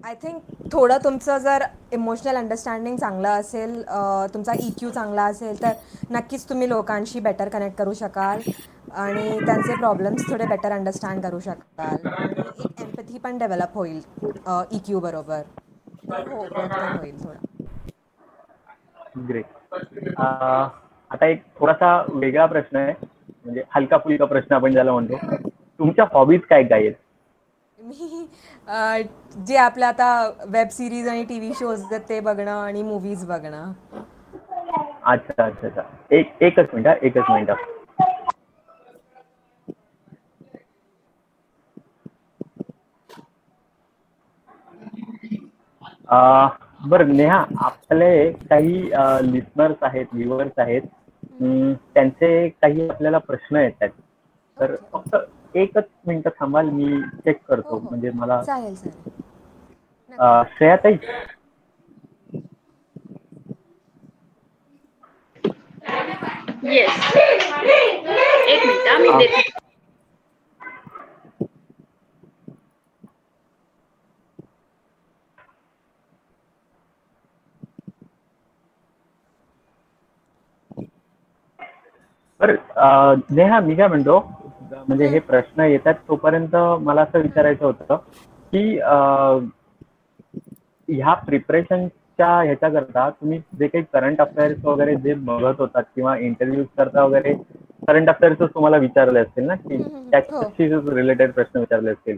आय थिंक थोडं तुमचं जर इमोशनल अंडरस्टँडिंग चांगलं असेल, तुमचा EQ चांगला असेल तर नक्कीच तुम्ही लोकांशी बेटर कनेक्ट करू शकाल आणि त्यांचे प्रॉब्लेम्स थोडे बेटर अंडरस्टँड करू शकाल आणि एक एम्पॅथी पण डेव्हलप होईल EQ बरोबर. तर हो, ग्रोथ पण होईल थोडा. ग्रेट. आता एक थोडासा वेगळा प्रश्न आहे, म्हणजे हलका फुलका प्रश्न आपण ज्याला म्हणतो. तुमच्या हॉबीज काय काय आहेत? मी जे आपल्या आता वेब सिरीज आणि TV शोज आहेत ते बघणं आणि मूवीज बघणं. अच्छा. एकच मिनिट. बरं नेहा, आपले काही लिस्नर्स आहेत, व्ह्युअर्स आहेत, त्यांचे काही आपल्याला प्रश्न येतात. तर फक्त एकच मिनिट थांबाल, मी चेक करतो. म्हणजे मला चालेल. श्रेयाताई, येस, एक मिनिट मी देते. बरं नेहा, मी काय म्हणतो, म्हणजे हे प्रश्न येतात तोपर्यंत मला असं विचारायचं होतं की ह्या प्रिपरेशनच्या ह्याच्याकरता तुम्ही जे काही करंट अफेअर्स वगैरे जे बघत होतात किंवा इंटरव्ह्यूज करता वगैरे करंट अफेअर्स तुम्हाला विचारले असतील ना, की त्याच्याशी रिलेटेड प्रश्न विचारले असतील.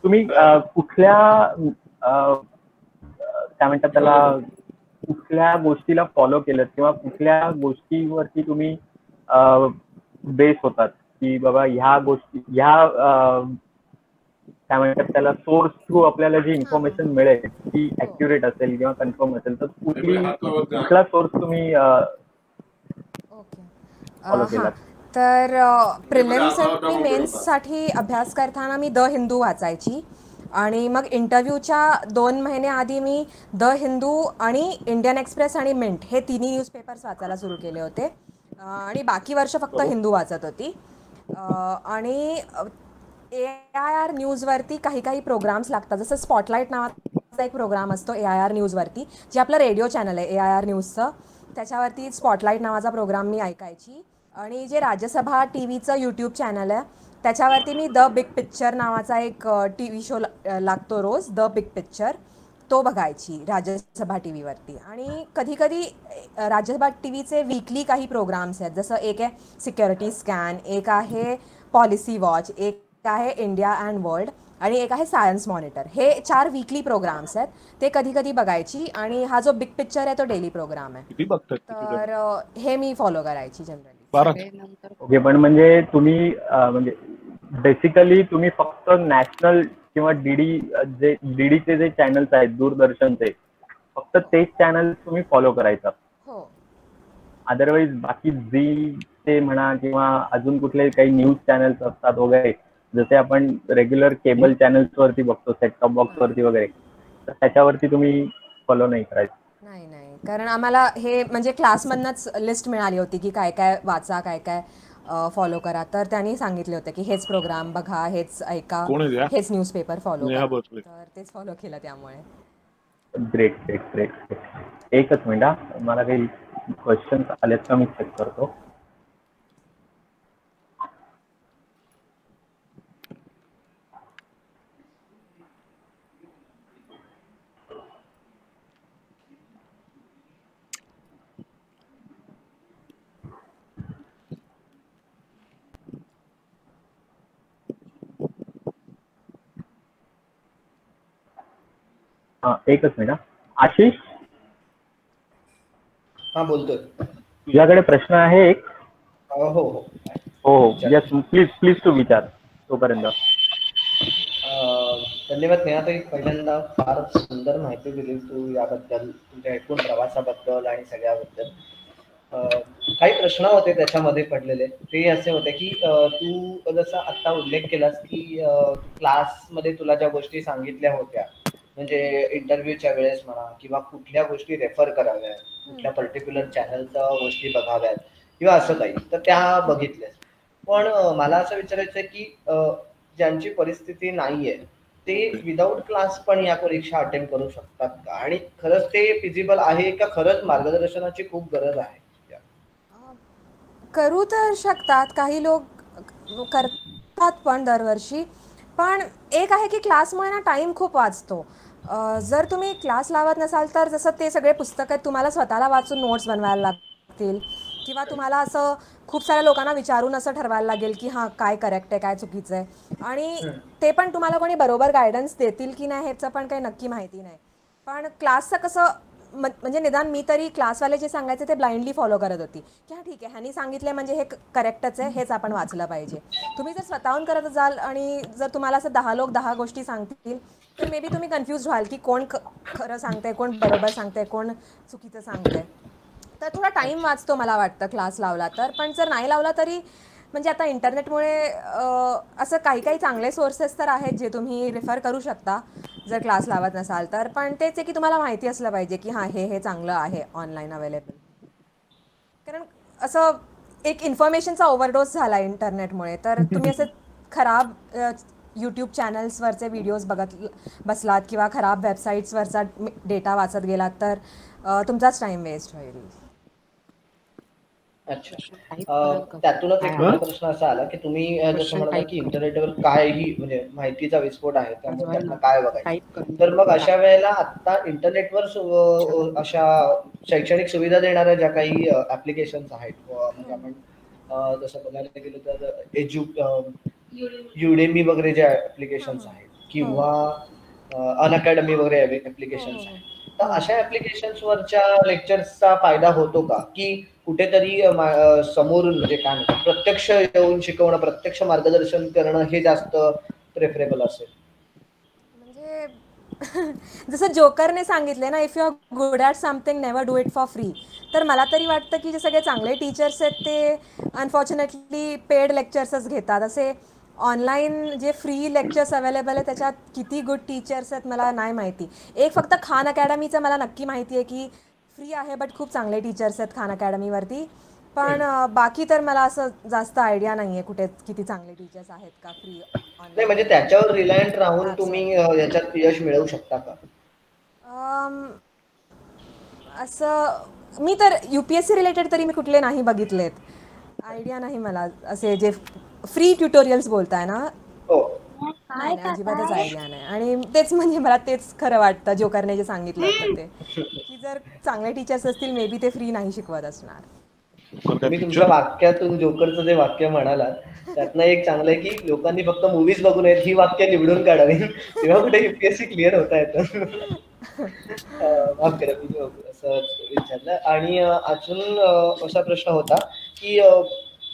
तुम्ही कुठल्या काय म्हणतात त्याला, कुठल्या गोष्टीला फॉलो केलं किंवा कुठल्या गोष्टीवरती तुम्ही बेस होतात की बाबा ह्या गोष्टी, ह्या काय म्हणतात त्याला, सोर्स थ्रू आपल्याला जी इन्फॉर्मेशन मिळेल ती ऍक्युरेट असेल किंवा कन्फर्म असेल, तर कुठला सोर्स तुम्ही फॉलो केला? तर प्रिलिम्स आणि मेन्ससाठी अभ्यास करताना मी द हिंदू वाचायची आणि मग इंटरव्ह्यूच्या 2 महिने आधी मी द हिंदू आणि इंडियन एक्सप्रेस आणि मिंट हे तिन्ही न्यूजपेपर्स वाचायला सुरू केले होते आणि बाकी वर्ष फक्त हिंदू वाचत होती. आणि AIR न्यूजवरती काही प्रोग्राम्स लागतात, जसं स्पॉटलाईट नावाचा एक प्रोग्राम असतो AIR न्यूजवरती, जे आपलं रेडिओ चॅनल आहे AIR न्यूजचं, त्याच्यावरती स्पॉटलाईट नावाचा प्रोग्राम मी ऐकायची. आणि जे राज्यसभा TVचं यूट्यूब चॅनल आहे त्याच्यावरती मी द बिग पिक्चर नावाचा एक TV शो लागतो रोज, द बिग पिक्चर, तो बघायची राज्यसभा TVवरती. आणि कधी राज्यसभा TVचे वीकली काही प्रोग्राम्स आहेत, जसं एक आहे सिक्युरिटी स्कॅन, एक आहे पॉलिसी वॉच, एक आहे इंडिया अँड वर्ल्ड, आणि एक आहे सायन्स मॉनिटर. हे 4 वीकली प्रोग्राम्स आहेत. ते कधी कधी बघायची. आणि हा जो बिग पिक्चर आहे तो डेली प्रोग्राम आहे. किती बघतात तर हे मी फॉलो करायची जनरली. ओके, पण म्हणजे तुम्ही म्हणजे बेसिकली तुम्ही फक्त नॅशनल किंवा डीडीचे जे चॅनल्स आहेत दूरदर्शनचे, फक्त तेच चॅनल तुम्ही फॉलो करायचं. हो. अदरवाईज बाकी झीचे म्हणा किंवा अजून कुठले काही न्यूज चॅनल्स असतात वगैरे, जसे आपण रेग्युलर केबल चॅनल्स वरती बघतो सेट टॉप बॉक्स वरती वगैरे, तर त्याच्यावरती तुम्ही फॉलो नाही करायचं. नाही नाही, कारण आम्हाला हे म्हणजे क्लासमधनंच लिस्ट मिळाली होती की काय काय वाचा, काय काय फॉलो करा. तर त्यांनी सांगितले होते की हेच प्रोग्राम बघा, हेच ऐका, हेच न्यूजपेपर फॉलो करा. तर तेच फॉलो केलं त्यामुळे. Great great great great. एकच मिनिट हा, मला काही क्वेश्चन्स आलेत का मी चेक करतो. एकच मिनिट. आशिष, हा बोलतोय. तुझ्याकडे प्रश्न आहे एक? हो हो हो यस, प्लीज प्लीज तू विचार तोपर्यंत. धन्यवाद नेहाताई, पहिल्यांदा फार सुंदर माहिती दिली तू याबद्दल, तुझ्या एकूण प्रवासाबद्दल आणि सगळ्याबद्दल. काही प्रश्न होते त्याच्यामध्ये पडलेले, ते असे होते की तू जसा आत्ता उल्लेख केलास की क्लासमध्ये तुला ज्या गोष्टी सांगितल्या होत्या, म्हणजे इंटरव्ह्यूच्या वेळेस म्हणा किंवा कुठल्या गोष्टी रेफर कराव्यात, कुठल्या पर्टिक्युलर चॅनलच्या गोष्टी बघाव्यात किंवा असं काही, तर त्या बघितल्यास. पण मला असं विचारायचं आहे की ज्यांची परिस्थिती नाहीये ते विदाऊट क्लास पण या परीक्षा अटेंड करू शकतात का, आणि खरंच ते फिजिबल आहे का, खरंच मार्गदर्शनाची खूप गरज आहे? करू तर शकतात, काही लोक करतात पण दरवर्षी. पण एक आहे की क्लासमुळे ना टाईम खूप वाचतो. जर तुम्ही क्लास लावत नसाल तर जसं ते सगळे पुस्तकं आहेत, तुम्हाला स्वतःला वाचून नोट्स बनवायला लागतील, किंवा तुम्हाला असं खूप साऱ्या लोकांना विचारून असं ठरवायला लागेल की हां काय करेक्ट आहे काय चुकीचं आहे. आणि ते पण तुम्हाला कोणी बरोबर गायडन्स देतील की नाही ह्याचं पण काही नक्की माहिती नाही. पण क्लासचं कसं म्हणजे निदान मी तरी क्लासवाले जे सांगायचे ते ब्लाइंडली फॉलो करत होती की हां ठीक आहे ह्यांनी सांगितले म्हणजे हे करेक्टच आहे, हेच आपण वाचलं पाहिजे. तुम्ही जर स्वतःहून करत जाल आणि जर तुम्हाला असं 10 लोक 10 गोष्टी सांगतील तर मे बी तुम्ही कन्फ्यूज व्हाल की कोण खरं सांगते, कोण बरोबर सांगते, कोण चुकीचं सांगते. तर थोडा टाईम वाचतो मला वाटतं क्लास लावला तर. पण जर नाही लावला तरी म्हणजे आता इंटरनेटमुळे असं काही काही चांगले सोर्सेस तर आहेत जे तुम्ही रेफर करू शकता जर क्लास लावत नसाल तर. पण तेच आहे की तुम्हाला माहिती असलं पाहिजे की हां हे चांगलं आहे ऑनलाईन अवेलेबल. कारण असं एक इन्फॉर्मेशनचा ओव्हरडोस झाला इंटरनेटमुळे. तर तुम्ही असं खराब यूट्यूब चॅनल्सवरचे व्हिडिओज बघत बसलात किंवा खराब वेबसाईट्सवरचा डेटा वाचत गेलात तर तुमचाच टाईम वेस्ट होईल. अच्छा, त्यातूनच एक मोठा प्रश्न असा आला की तुम्ही जसं म्हणाला की इंटरनेटवर काहीही म्हणजे माहितीचा विस्फोट आहे, त्यामुळे त्यांना काय बघायचं. तर मग अशा वेळेला आता इंटरनेटवर अशा शैक्षणिक सुविधा देणाऱ्या ज्या काही ऍप्लिकेशन्स आहेत, म्हणजे आपण जसं बघायला गेलो तर युडेमी वगैरे ज्या ऍप्लिकेशन्स आहेत किंवा अनअकॅडमी वगैरे ऍप्लिकेशन्स आहेत, तर अशा ऍप्लिकेशन्स वरच्या लेक्चर्सचा फायदा होतो का, की कुठेतरी समोर म्हणजे काय म्हणतात प्रत्यक्ष येऊन शिकवणं, प्रत्यक्ष मार्गदर्शन करणं हे जास्त प्रेफरेबल असेल? म्हणजे जसं जोकरने सांगितले ना, if you are good at something never do it for free. तर मला तरी वाटतं की जे सगळे चांगले टीचर्स आहेत ते अनफॉर्च्युनेटली पेड लेक्चर्सच घेतात. असे ऑनलाईन जे फ्री लेक्चर्स अवेलेबल आहे त्याच्यात किती गुड टीचर्स आहेत मला नाही माहिती. एक फक्त खान अकॅडमीचं मला नक्की माहिती आहे की फ्री आहे बट खूप चांगले टीचर्स आहेत खान अकॅडमीवरती. पण बाकी तर मला असं जास्त आयडिया नाही आहे कुठे किती चांगले टीचर्स आहेत का फ्री नाही. म्हणजे त्याच्यावर रिलायंट राहून तुम्ही याच्यात यश मिळवू शकता का? असं मी तर UPSC रिलेटेड तरी मी कुठले नाही बघितलेत. आयडिया नाही मला असे जे फ्री ट्युटोरियल्स बोलताय ना. नाही अजिबातच आयडिया नाही. आणि तेच म्हणजे मला तेच खरं वाटतं जोकरने जे सांगितलं होतं ते, की जर चांगले टीचर्स असतील मे बी ते फ्री नाही शिकवत असणार. तुम्ही तुमच्या वाक्यातून जोकरचं जे वाक्य म्हणालात त्यातनं एक चांगलं आहे की लोकांनी फक्त मूवीज बघू नयेत, ही वाक्य निवडून काढावी, तेव्हा कुठे UPSC क्लिअर होता येतं. माफ करा मी असं विचारलं. आणि अजून असा प्रश्न होता की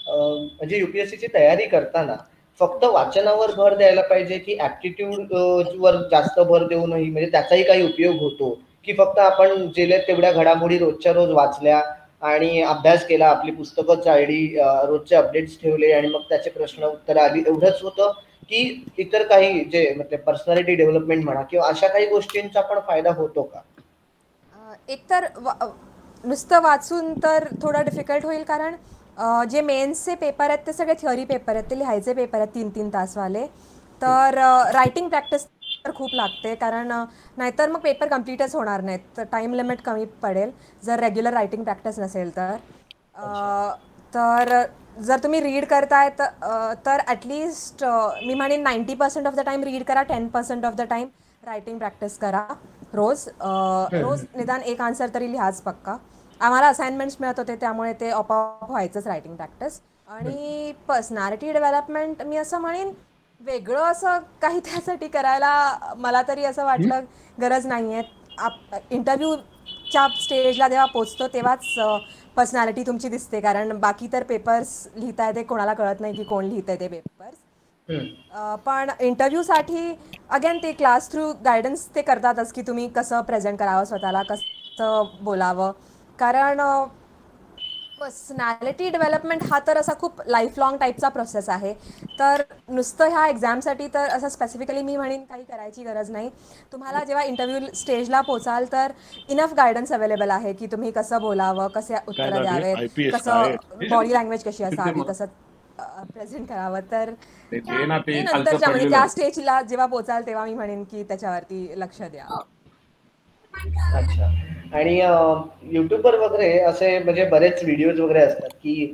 म्हणजे UPSC ची तयारी करताना फक्त वाचनावर भर द्यायला पाहिजे की ऍप्टिट्यूड वर जास्त भर देऊनही म्हणजे त्याचाही काही उपयोग होतो, की फक्त आपण जे तेवढ्या घडामोडी रोजच्या रोज वाचल्या आणि अभ्यास केला, आपली पुस्तकं चाळली, रोजचे अपडेट्स ठेवले आणि मग त्याचे प्रश्न उत्तर आली, एवढंच होतं, की इतर काही जे मतलब पर्सनॅलिटी डेव्हलपमेंट म्हणा किंवा अशा काही गोष्टींचा पण फायदा होतो का? एकतर नुसतं वाचून तर थोडं डिफिकल्ट होईल, कारण जे मेन्सचे पेपर आहेत ते सगळे थिअरी पेपर आहेत, ते लिहायचे पेपर आहेत 3-3 तासवाले. तर रायटिंग प्रॅक्टिस तर खूप लागते, कारण नाहीतर मग पेपर कम्प्लीटच होणार नाहीत, तर टाईम लिमिट कमी पडेल जर रेग्युलर रायटिंग प्रॅक्टिस नसेल तर. तर जर तुम्ही रीड करताय तर ॲटलिस्ट मी म्हणेन 90% ऑफ द टाईम रीड करा, 10% of the time writing practice करा. रोज निदान एक आन्सर तरी लिहाच पक्का. आम्हाला असाइनमेंट्स मिळत होते त्यामुळे ते आपोआप व्हायचंच रायटिंग प्रॅक्टिस. आणि पर्सनॅलिटी डेव्हलपमेंट मी असं म्हणेन वेगळं असं काही त्यासाठी करायला मला तरी असं वाटलं गरज नाही आहे. इंटरव्ह्यूच्या स्टेजला जेव्हा पोचतो तेव्हाच पर्सनॅलिटी तुमची दिसते, कारण बाकी तर पेपर्स लिहिताय ते कोणाला कळत नाही की कोण लिहितंय ते पेपर्स. पण इंटरव्ह्यूसाठी अगेन ते क्लास थ्रू गायडन्स ते करतातच की तुम्ही कसं प्रेझेंट करावं स्वतःला, कसं बोलावं. कारण पर्सनॅलिटी डेव्हलपमेंट हा तर असा खूप लाईफ लाँग टाईपचा प्रोसेस आहे, तर नुसतं ह्या एक्झामसाठी तर असं स्पेसिफिकली मी म्हणेन काही करायची गरज नाही. तुम्हाला जेव्हा इंटरव्ह्यू स्टेजला पोचाल तर इनफ गायडन्स अवेलेबल आहे की तुम्ही कसं बोलावं, कसे उत्तरं द्यावेत, कसं बॉडी लँग्वेज कशी असावी, कसं प्रेझेंट करावं. तर नंतरच्या म्हणजे त्या स्टेजला जेव्हा पोचाल तेव्हा मी म्हणेन की त्याच्यावरती लक्ष द्या. अच्छा. आणि युट्यूबवर वगैरे असे म्हणजे बरेच व्हिडिओज वगैरे असतात की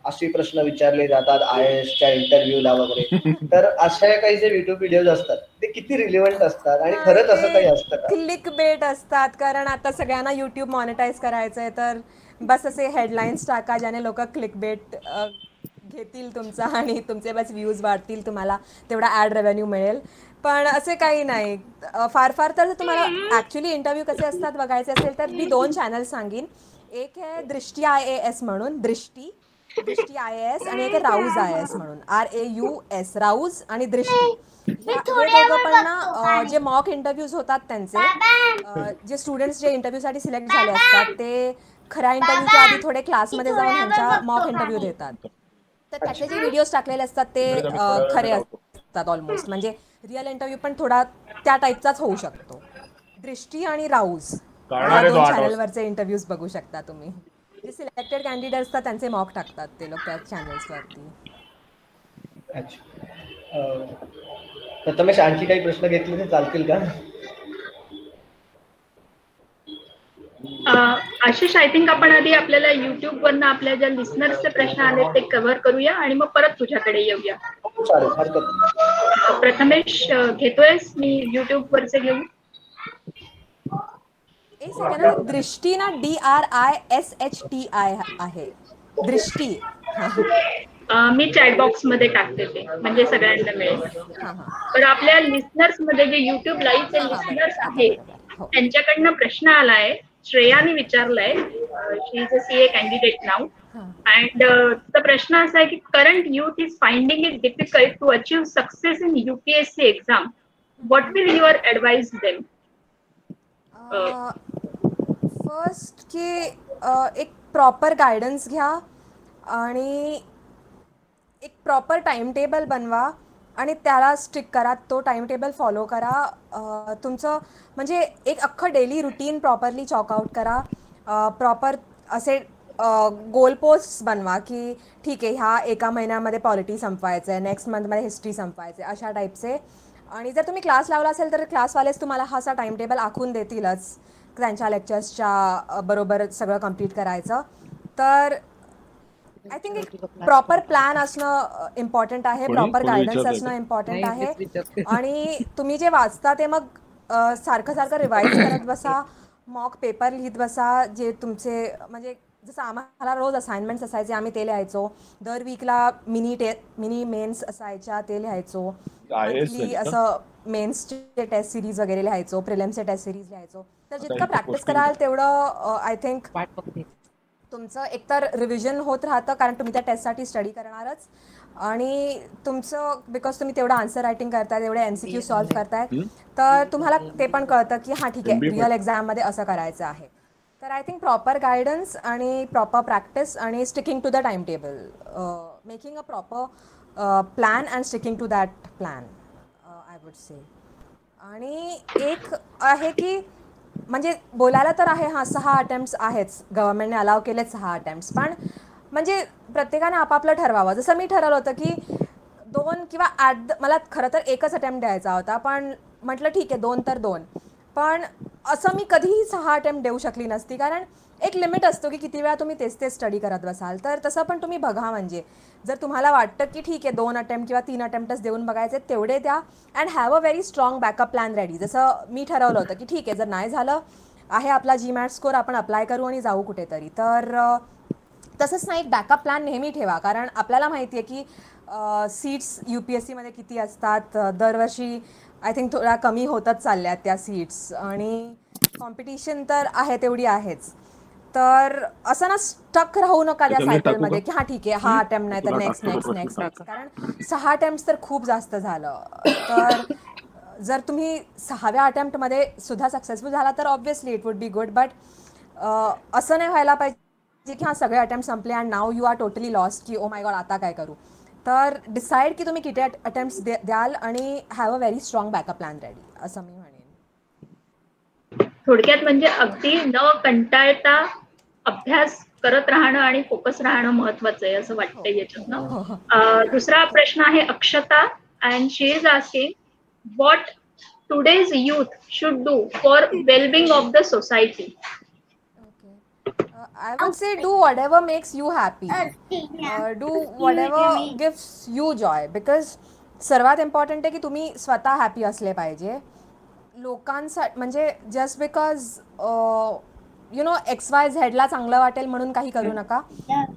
असे प्रश्न विचारले जातात IAS च्या इंटरव्ह्यूला वगैरे, तर अशा काही जे युट्यूब व्हिडिओज असतात ते किती रिलेव्हंट असतात आणि खरंच असं काही असतं का? क्लिक बेट असतात, कारण आता सगळ्यांना युट्यूब मॉनिटाईज करायचंय, तर बस असे हेडलाईन्स टाका ज्याने लोक क्लिक बेट घेतील तुमचा आणि तुमचे बस व्ह्यूज वाढतील, तुम्हाला तेवढा ॲड रेव्हेन्यू मिळेल. पण असे काही नाही. फार तर तुम्हाला ॲक्च्युली इंटरव्ह्यू कसे असतात बघायचे असेल तर मी 2 चॅनल्स सांगीन. एक आहे दृष्टी IAS म्हणून, दृष्टी IAS, आणि एक आहे राऊज IAS म्हणून, RAUS, राऊज आणि दृष्टी. हे दोघं पण ना जे मॉक इंटरव्ह्यूज होतात त्यांचे, जे स्टुडंट्स जे इंटरव्ह्यूसाठी सिलेक्ट झाले असतात ते खऱ्या इंटरव्ह्यूच्या आधी थोडे क्लासमध्ये जाऊन ह्यांच्या मॉक इंटरव्ह्यू देतात. तर त्याचे जे व्हिडिओज टाकलेले असतात ते खरे असतात ऑलमोस्ट, म्हणजे रिअल इंटरव्ह्यू पण थोडा त्या टाईपचाच होऊ शकतो. दृष्टी आणि राऊज या 2 चॅनलवरचे इंटरव्ह्यूज बघू शकता तुम्ही. जे सिलेक्टेड कॅन्डिडेट्स असतात त्यांचे मॉक टाकतात ते लोक त्या चॅनल्सवरती. अच्छा. प्रथमेश, आणखी काही प्रश्न घेतले तर चालतील का? आशिष, आय थिंक आपण आधी आपल्याला युट्यूब वरनं आपल्या ज्या लिस्नर्सचे प्रश्न आले ते कव्हर करूया आणि मग परत तुझ्याकडे येऊया. चालेल, हरकत नाही. प्रथमेश घेतोयस? मी युट्यूब वरचे घेऊ. एक सेकंड, दृष्टी ना DRISHTI आहे, दृष्टी. मी चॅट बॉक्स मध्ये टाकते ते, म्हणजे सगळ्यांना मिळेल. तर आपल्या लिस्नर्स मध्ये जे युट्यूब लाईव्हचे लिस्नर्स आहेत त्यांच्याकडनं प्रश्न आलाय. श्रेयाने विचारलाय, she is a CA candidate now, and the प्रश्न असा आहे की current youth is finding it difficult to achieve success in UPSC exam, what will your advice them? First की एक प्रॉपर गायडन्स घ्या आणि एक प्रॉपर टाइम टेबल बनवा आणि त्याला स्टिक करा, तो टाइम टेबल फॉलो करा. तुमचं म्हणजे एक अख्खं डेली रुटीन प्रॉपरली चॉकआउट करा. प्रॉपर असे गोल पोस्ट बनवा की ठीक आहे, ह्या एका महिन्यामध्ये पॉलिटी संपवायचं आहे, नेक्स्ट मंथमध्ये हिस्ट्री संपवायचं आहे, अशा टाईपचे. आणि जर तुम्ही क्लास लावला असेल तर क्लासवालेच तुम्हाला हा असा टाइम टेबल आखून देतीलच, त्यांच्या लेक्चर्सच्या बरोबर सगळं कंप्लीट करायचं. तर आय थिंक एक प्रॉपर प्लॅन असणं इम्पॉर्टंट आहे, प्रॉपर गायडन्स असणं इम्पॉर्टंट आहे. आणि तुम्ही जे वाचता ते मग सारखं रिवाईज करत बसा, मॉक पेपर लिहित बसा, जे तुमचे म्हणजे जसं आम्हाला रोज असाइनमेंट्स असायचे आम्ही ते लिहायचो, दर वीकला मिनी मेन्स असायच्या ते लिहायचो, मंथली असं मेन्सचे टेस्ट सिरीज वगैरे लिहायचो, प्रिलिम्सचे टेस्ट सिरीज लिहायचो. तर जितकं प्रॅक्टिस कराल तेवढं आय थिंक तुमचं एकतर रिव्हिजन होत राहतं, कारण तुम्ही त्या टेस्टसाठी स्टडी करणारच, आणि तुमचं बिकॉज तुम्ही तेवढं आन्सर रायटिंग करताय, तेवढे MCQ सॉल्व्ह करताय, तर तुम्हाला ते पण कळतं की हां ठीक आहे रिअल एक्झाममध्ये असं करायचं आहे. तर आय थिंक प्रॉपर गायडन्स आणि प्रॉपर प्रॅक्टिस आणि sticking to the time table, making a proper plan and sticking to that plan, I would say. आणि एक आहे की म्हणजे बोलायला तर आहे हां 6 अटेम्प्ट्स आहेच, गव्हर्नमेंटने अलाव केलेत 6 अटेम्प्ट्स, पण म्हणजे प्रत्येकाने आपापलं ठरवावं. जसं मी ठरवलं होतं की 2 किंवा मला खरं तर एकच अटेम्प्ट द्यायचा होता, पण म्हटलं ठीक आहे 2 तर 2, पण असं मी कधीही 6 अटेम्प्ट देऊ शकली नसती, कारण एक लिमिट असतो की किती वेळा तुम्ही तेच स्टडी करत बसाल. तर तसं पण तुम्ही बघा, म्हणजे जर तुम्हाला वाटतं की ठीक आहे 2 अटेम्प्ट किंवा 3 अटेम्प्टच देऊन बघायचे तेवढे द्या, and have a very strong backup plan ready. जसं मी ठरवलं होतं की ठीक आहे जर नाही झालं आहे आपला GMAT स्कोर, आपण अप्लाय करू आणि जाऊ कुठेतरी. तर तसंच नाही, एक बॅकअप प्लॅन नेहमी ठेवा, कारण आपल्याला माहिती आहे की सीट्स UPSCमध्ये किती असतात, दरवर्षी आय थिंक थोड्या कमी होतच चालल्यात त्या सीट्स, आणि कॉम्पिटिशन तर आहे तेवढी आहेच. तर असं ना स्टक राहू नका त्या सायकलमध्ये की हां ठीक आहे हा अटेम्प्ट नाही तर नेक्स्ट, कारण 6 अटेम्प्ट्स तर खूप जास्त झालं. तर जर तुम्ही 6व्या अटेम्प्टमध्ये सुद्धा सक्सेसफुल झाला तर obviously it would be good, but असं नाही व्हायला पाहिजे की हां सगळे अटेम्प्ट संपले and now you are totally lost की ओ माय गॉड आता काय करू. तर डिसाईड की तुम्ही किती अटेम्प्ट्स द्याल आणि have a very strong backup plan ready, असं मी म्हणेन. थोडक्यात म्हणजे अगदी न कंटाळता अभ्यास करत राहणं आणि फोकस राहणं महत्वाचं आहे असं वाटतंय याच्यातनं. दुसरा प्रश्न आहे Akshata, and she is asking what today's youth should do for well-being of the society. I would say do whatever makes you happy. Do whatever gives you joy, because सर्वात इम्पॉर्टंट आहे की तुम्ही स्वतः हॅपी असले पाहिजे. लोकांसाठी म्हणजे जस्ट बिकॉज XYZला चांगलं वाटेल म्हणून काही करू नका.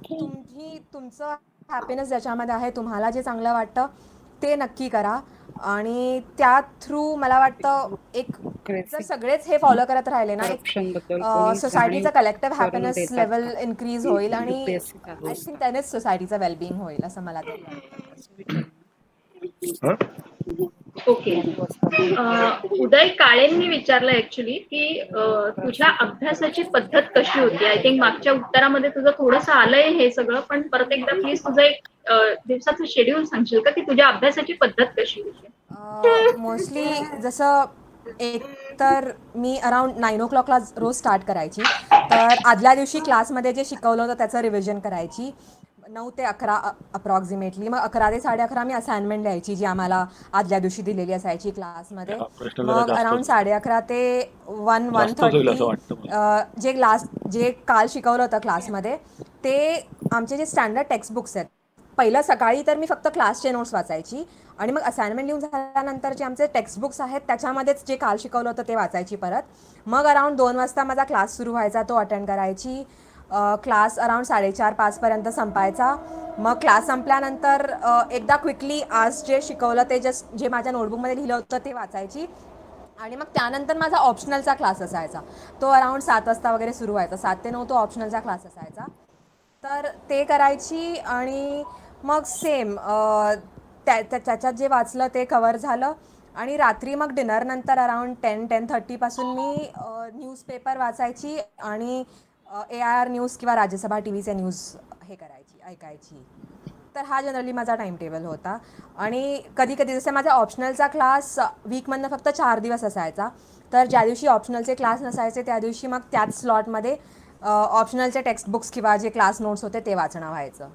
तुम्ही तुमचं हॅपीनेस ज्याच्यामध्ये आहे, तुम्हाला जे चांगलं वाटतं ते नक्की करा, आणि त्या थ्रू मला वाटतं एक जर सगळेच हे फॉलो करत राहिले ना, एक सोसायटीचा कलेक्टिव्ह हॅपीनेस लेवल इन्क्रीज होईल, आणि आय थिंक त्यानेच सोसायटीचं वेलबिंग होईल असं मला तरी वाटतं. ओके. उदय काळेंनी विचारलं ऍक्च्युली की तुझ्या अभ्यासाची पद्धत कशी होती. आय थिंक मागच्या उत्तरामध्ये तुझं थोडंसं आलंय हे सगळं, पण परत एकदा प्लीज तुझं एक दिवसाचं शेड्यूल सांगशील का की तुझ्या अभ्यासाची पद्धत कशी होती. मोस्टली जसं एक तर मी अराउंड 9 o'clockला रोज स्टार्ट करायची, तर आदल्या दिवशी क्लासमध्ये जे शिकवलं होतं त्याचं रिव्हिजन करायची 9 ते 11 अप्रॉक्सिमेटली. मग 11 ते 11:30 मी असाइनमेंट द्यायची जी आम्हाला आदल्या दिवशी दिलेली असायची क्लासमध्ये. मग अराउंड 11:30 ते 1-1:30 जे काल शिकवलं होतं क्लासमध्ये ते आमचे जे स्टँडर्ड टेक्स्टबुक्स आहेत, पहिलं सकाळी तर मी फक्त क्लासचे नोट्स वाचायची, आणि मग असाइनमेंट लिहून झाल्यानंतर जे आमचे टेक्स्टबुक्स आहेत त्याच्यामध्येच जे काल शिकवलं होतं ते वाचायची परत. मग अराउंड 2 वाजता माझा क्लास सुरू व्हायचा, तो अटेंड करायची. क्लास अराउंड 4:30-5 पर्यंत संपायचा. मग क्लास संपल्यानंतर एकदा क्विकली आज जे शिकवलं ते जे माझ्या नोटबुकमध्ये लिहिलं होतं ते वाचायची, आणि मग त्यानंतर माझा ऑप्शनलचा क्लास असायचा, तो अराउंड 7 वाजता वगैरे सुरू व्हायचा. 7 ते 9 तो ऑप्शनलचा क्लास असायचा, तर ते करायची. आणि मग सेम त्याच्यात जे वाचलं ते कवर झालं, आणि रात्री मग डिनरनंतर अराउंड 10-10:30 पासून मी न्यूजपेपर वाचायची, आणि AIR न्यूज किंवा राज्यसभा TVचे न्यूज हे करायची, ऐकायची. तर हा जनरली माझा टाईम टेबल होता. आणि कधी कधी जसं माझा ऑप्शनलचा क्लास वीकमधनं फक्त 4 दिवस असायचा, तर ज्या दिवशी ऑप्शनलचे क्लास नसायचे त्या दिवशी मग त्याच स्लॉटमध्ये ऑप्शनलचे टेक्स्टबुक्स किंवा जे क्लास नोट्स होते ते वाचणं व्हायचं.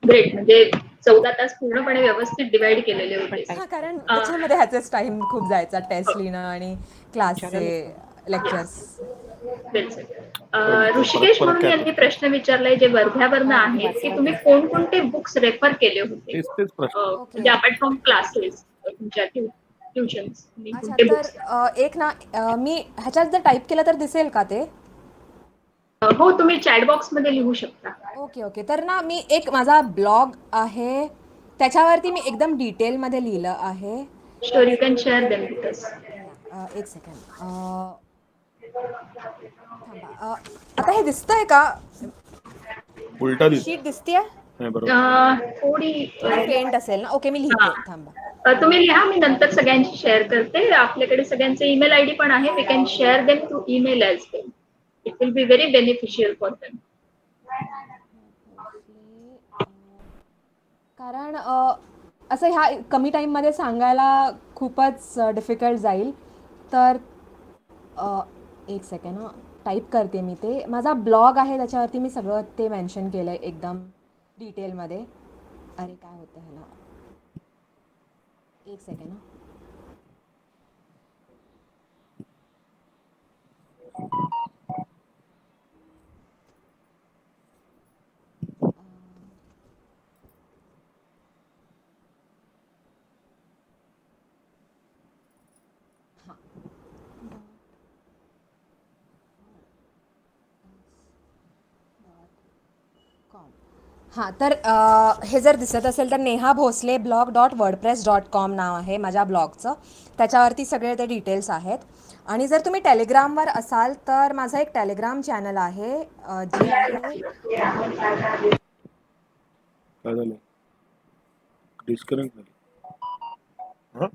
ग्रेट. म्हणजे 14 तास पूर्णपणे व्यवस्थित डिवाइड केलेले होते. कारण त्याच्यामध्ये ह्याचाच टाइम खूप जायचा, टेस्ट लिहिणं आणि क्लासचे लेक्चर्स. ऋषिकेश म्हणून यांनी प्रश्न विचारलाय जे वर्ध्यावरनं आहेत की तुम्ही कोणकोणते बुक्स रेफर केले होते म्हणजे अपार्ट फ्रॉम क्लासेस तुमच्या ट्युशन्स. अच्छा, तर एक ना मी ह्याच्यात जर टाईप केलं तर दिसेल का ते? हो, तुम्ही चॅट बॉक्स मध्ये लिहू शकता. Okay okay. तर ना मी एक माझा ब्लॉग आहे त्याच्यावरती मी एकदम डिटेलमध्ये लिहिलं आहे. Sure, you can share them with us. एक सेकंड. थांबा. आता हे दिसतंय का? उलटा दिसतो. शीट दिसतेय? नाही, बरोबर. थोडी पेंट असेल ना. ओके, मी लिहिते. थांबा. तुम्ही लिहा, मी नंतर सगळ्यांची शेअर करते. आपल्याकडे सगळ्यांचे ईमेल आयडी पण आहे. We can share them through email as well. It will be very beneficial for them. कारण असं ह्या कमी टाईममध्ये सांगायला खूपच डिफिकल्ट जाईल. तर एक सेकंड टाईप करते मी ते. माझा ब्लॉग आहे त्याच्यावरती मी सगळं ते मेन्शन केलं आहे एकदम डिटेलमध्ये. अरे काय होतं ह्याला, एक सेकंड. हां, तर हे जर दिसत असेल तर नेहा भोसले blog.wordpress.com नाव आहे माझ्या ब्लॉगचं. त्याच्यावरती सगळे ते डिटेल्स आहेत. आणि जर तुम्ही टेलिग्रामवर असाल तर माझा एक टेलिग्राम चॅनल आहे जे आहे. काय झालं? डिस्कनेक्ट झाली. हां,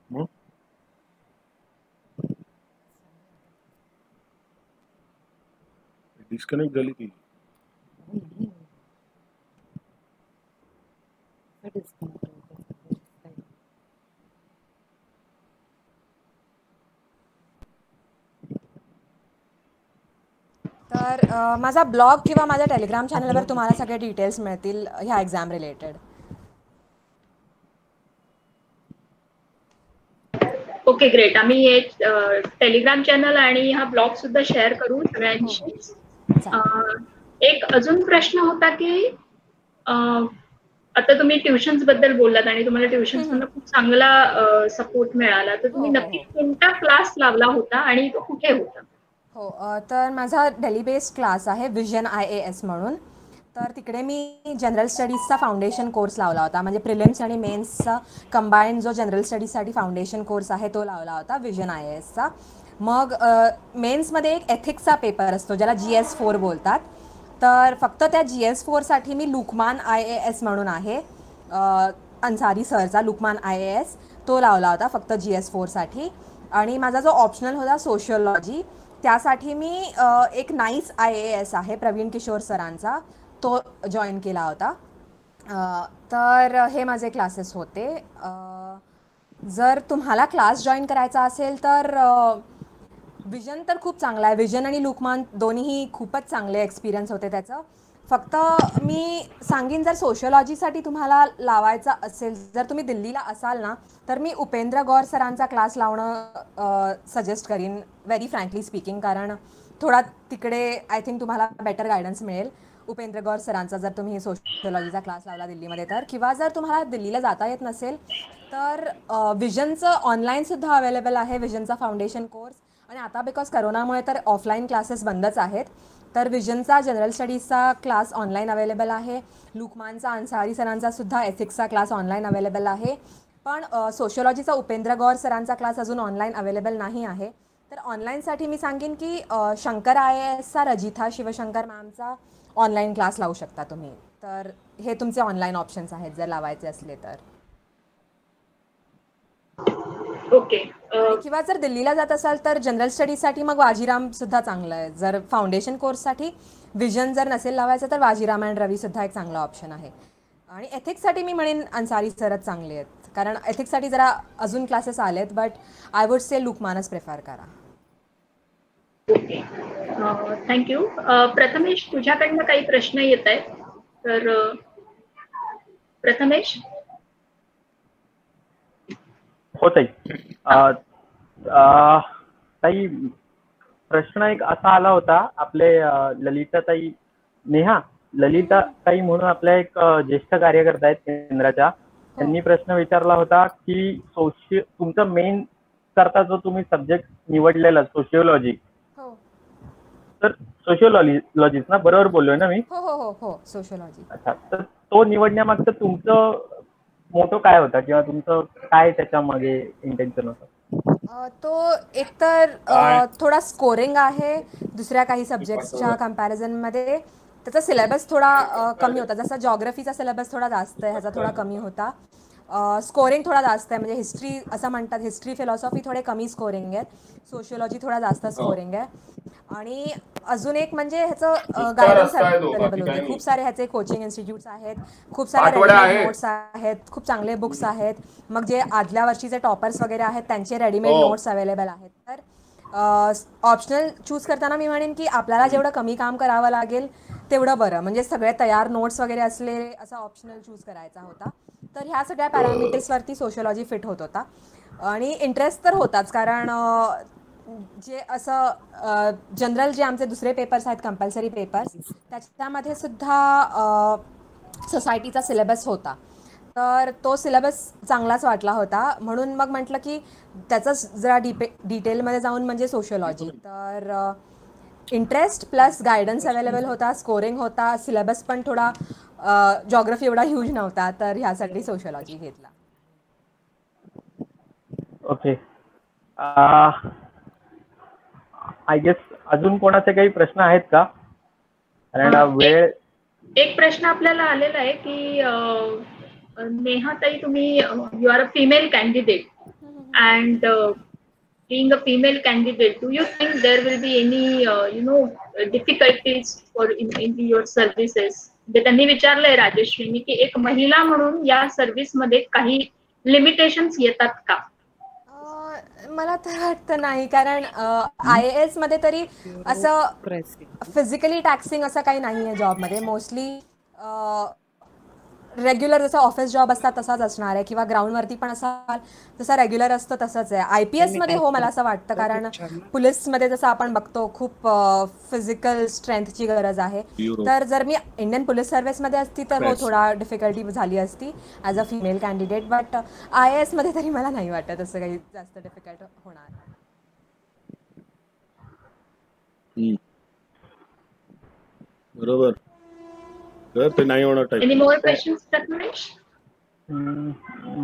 मग डिस्कनेक्ट झाली ती. तर माझा ब्लॉग किंवा माझ्या टेलिग्राम चॅनलवर तुम्हाला सगळे डिटेल्स मिळतील ह्या एक्झाम रिलेटेड. Okay, great. आम्ही हे टेलिग्राम चॅनल आणि हा ब्लॉग सुद्धा शेअर करू सगळ्यांशी. एक अजून प्रश्न होता की आता तुम्ही ट्युशन्स बद्दल बोललात आणि तुम्हाला ट्युशन्स मधून खूप चांगला सपोर्ट मिळाला. तर तुम्ही नक्की कोणता क्लास लावला होता आणि तो कुठे होता? हो, तर माझा डेली बेस्ड क्लास आहे विजन IAS म्हणून. तर तिकडे मी जनरल स्टडीजचा फाउंडेशन कोर्स लावला होता. म्हणजे प्रिलिम्स आणि मेन्सचा कंबाईन जो जनरल स्टडीजसाठी फाउंडेशन कोर्स आहे तो लावला होता विजन IASचा. मग मेन्समध्ये एक एथिक्सचा पेपर असतो ज्याला GS4 बोलतात. तर फक्त त्या GS4साठी मी लुकमान IAS म्हणून आहे अन्सारी सरचा लुकमान IAS तो लावला होता फक्त GS4साठी. आणि माझा जो ऑप्शनल होता सोशियोलॉजी त्यासाठी मी एक नाईस IAS आहे प्रवीण किशोर सरांचा तो जॉईन केला होता. तर हे माझे क्लासेस होते. जर तुम्हाला क्लास जॉईन करायचा असेल तर विजन तर खूप चांगला आहे. विजन आणि लुकमान दोन्हीही खूपच चांगले एक्सपिरियन्स होते त्याचं. फक्त मी सांगेन जर सोशियोलॉजीसाठी तुम्हाला लावायचा असेल, जर तुम्ही दिल्लीला असाल ना तर मी उपेंद्र गौर सरांचा क्लास लावणं सजेस्ट करीन व्हेरी फ्रँकली स्पीकिंग. कारण थोडा तिकडे आय थिंक तुम्हाला बेटर गायडन्स मिळेल उपेंद्र गौर सरांचा जर तुम्ही सोशियोलॉजीचा क्लास लावला दिल्लीमध्ये तर. किंवा जर तुम्हाला दिल्लीला जाता येत नसेल तर विजनचं ऑनलाईनसुद्धा अवेलेबल आहे विजनचा फाउंडेशन कोर्स. आणि आता बिकॉज करोनामुळे तर ऑफलाईन क्लासेस बंदच आहेत. तर विजनचा जनरल स्टडीजचा क्लास ऑनलाईन अवेलेबल आहे. लुकमानचा अन्सारी सरांचा सुद्धा एथिक्सचा क्लास ऑनलाईन अवेलेबल आहे. पण सोशियोलॉजीचा उपेंद्र गौर सरांचा क्लास अजून ऑनलाईन अवेलेबल नाही आहे. तर ऑनलाईनसाठी मी सांगेन की शंकर IASचा रजिथा शिवशंकर मॅमचा ऑनलाईन क्लास लावू शकता तुम्ही. तर हे तुमचे ऑनलाईन ऑप्शन्स आहेत जर लावायचे असले तर. ओके. किंवा जर दिल्लीला जात असाल तर जनरल स्टडीजसाठी मग वाजीराम सुद्धा चांगलं आहे. जर फाउंडेशन कोर्ससाठी विजन जर नसेल लावायचं तर वाजीराम अँड रवी सुद्धा एक चांगला ऑप्शन आहे. आणि एथिक्ससाठी मी म्हणेन अन्सारी सरच चांगले आहेत. कारण एथिक्ससाठी जरा अजून क्लासेस आलेत बट आय वुड से लुकमानच प्रेफर करा. Okay, thank you. प्रथमेश, तुझ्याकडनं काही प्रश्न येत आहेत तर प्रथमेश. हो ताई. ताई प्रश्न एक असा आला होता आपले ललिताताई ललिताताई म्हणून आपल्या एक ज्येष्ठ कार्यकर्ता आहेत केंद्राच्या. त्यांनी प्रश्न विचारला होता की तुमचं मेन करता जो तुम्ही सब्जेक्ट निवडलेला सोशियोलॉजी तर सोशिओलॉजिस्ट ना, बरोबर बोललोय ना मी? हो हो हो हो सोशिओलॉजी. अच्छा, तर तो निवडण्यामागचं तुमचं मोटो काय होता किंवा तुमचं काय त्याच्यामध्ये इंटेन्शन होतं? तो एकतर थोडा स्कोरिंग आहे दुसऱ्या काही सब्जेक्ट्सच्या कम्पॅरिझनमध्ये. त्याचा सिलेबस थोडा कमी होता. जसा जॉग्रफीचा सिलेबस थोडा जास्त आहे, ह्याचा थोडा कमी होता. स्कोरिंग थोडा जास्त आहे, म्हणजे हिस्ट्री असं म्हणतात, हिस्ट्री फिलॉसॉफी थोडे कमी स्कोरिंग आहेत, सोशिओलॉजी थोडा जास्त स्कोरिंग आहे. आणि अजून एक म्हणजे ह्याचं गायडन्स अवेलेबल होते. खूप सारे ह्याचे कोचिंग इन्स्टिट्यूट्स आहेत, खूप सारे रेडीमेड नोट्स आहेत, खूप चांगले बुक्स आहेत. मग जे आदल्या वर्षीचे टॉपर्स वगैरे आहेत त्यांचे रेडीमेड नोट्स अवेलेबल आहेत. तर ऑप्शनल चूज करताना मी म्हणेन की आपल्याला जेवढं कमी काम करावं लागेल तेवढं बरं, म्हणजे सगळे तयार नोट्स वगैरे असले असा ऑप्शनल चूज करायचा होता. तर ह्या सगळ्या पॅरामीटर्सवरती सोशिओलॉजी फिट होत होता. आणि इंटरेस्ट तर होताच, कारण जे असं जनरल जे आमचे दुसरे पेपर्स आहेत कंपल्सरी पेपर्स, त्याच्यामध्ये सुद्धा सोसायटीचा सिलेबस होता. तर तो सिलेबस चांगलाच वाटला होता, म्हणून मग म्हटलं की त्याचंच जरा डिटेलमध्ये जाऊन म्हणजे सोशिओलॉजी. तर इंटरेस्ट प्लस गायडन्स अवेलेबल होता, स्कोरिंग होता, सिलेबस पण थोडा जॉग्रफी एवढा ह्यूज नव्हता, तर ह्यासाठी सोशिओलॉजी घेतला. ओके, आय गेस अजून कोणाचे काही प्रश्न आहेत का? कारण वेळ. एक प्रश्न आपल्याला आलेला आहे की नेहाताई, तुम्ही you are a female candidate and being a female candidate, do you think there will be any difficulties for in your services? त्यांनी विचारलंय राजेश्रीनी की एक महिला म्हणून या सर्व्हिस मध्ये काही लिमिटेशन्स येतात का? मला तर वाटतं नाही, कारण IAS मध्ये तरी असं फिजिकली टॅक्सिंग असं काही नाही आहे जॉबमध्ये. मोस्टली रेग्युलर जसं ऑफिस जॉब असतात तसाच असणार आहे, किंवा ग्राउंडवरती पण असा जसा रेग्युलर असतं तसंच आहे. IPS मध्ये हो मला असं वाटतं, कारण पोलीसमध्ये जसं आपण बघतो खूप फिजिकल स्ट्रेंथची गरज आहे. तर जर मी इंडियन पोलीस सर्व्हिसमध्ये असती तर हो थोडा डिफिकल्टी झाली असती as a female candidate. But IAS मध्ये तरी मला नाही वाटत असं काही जास्त डिफिकल्ट होणार. बरोबर, ते नाही होणार type. Any more questions, Prathamesh?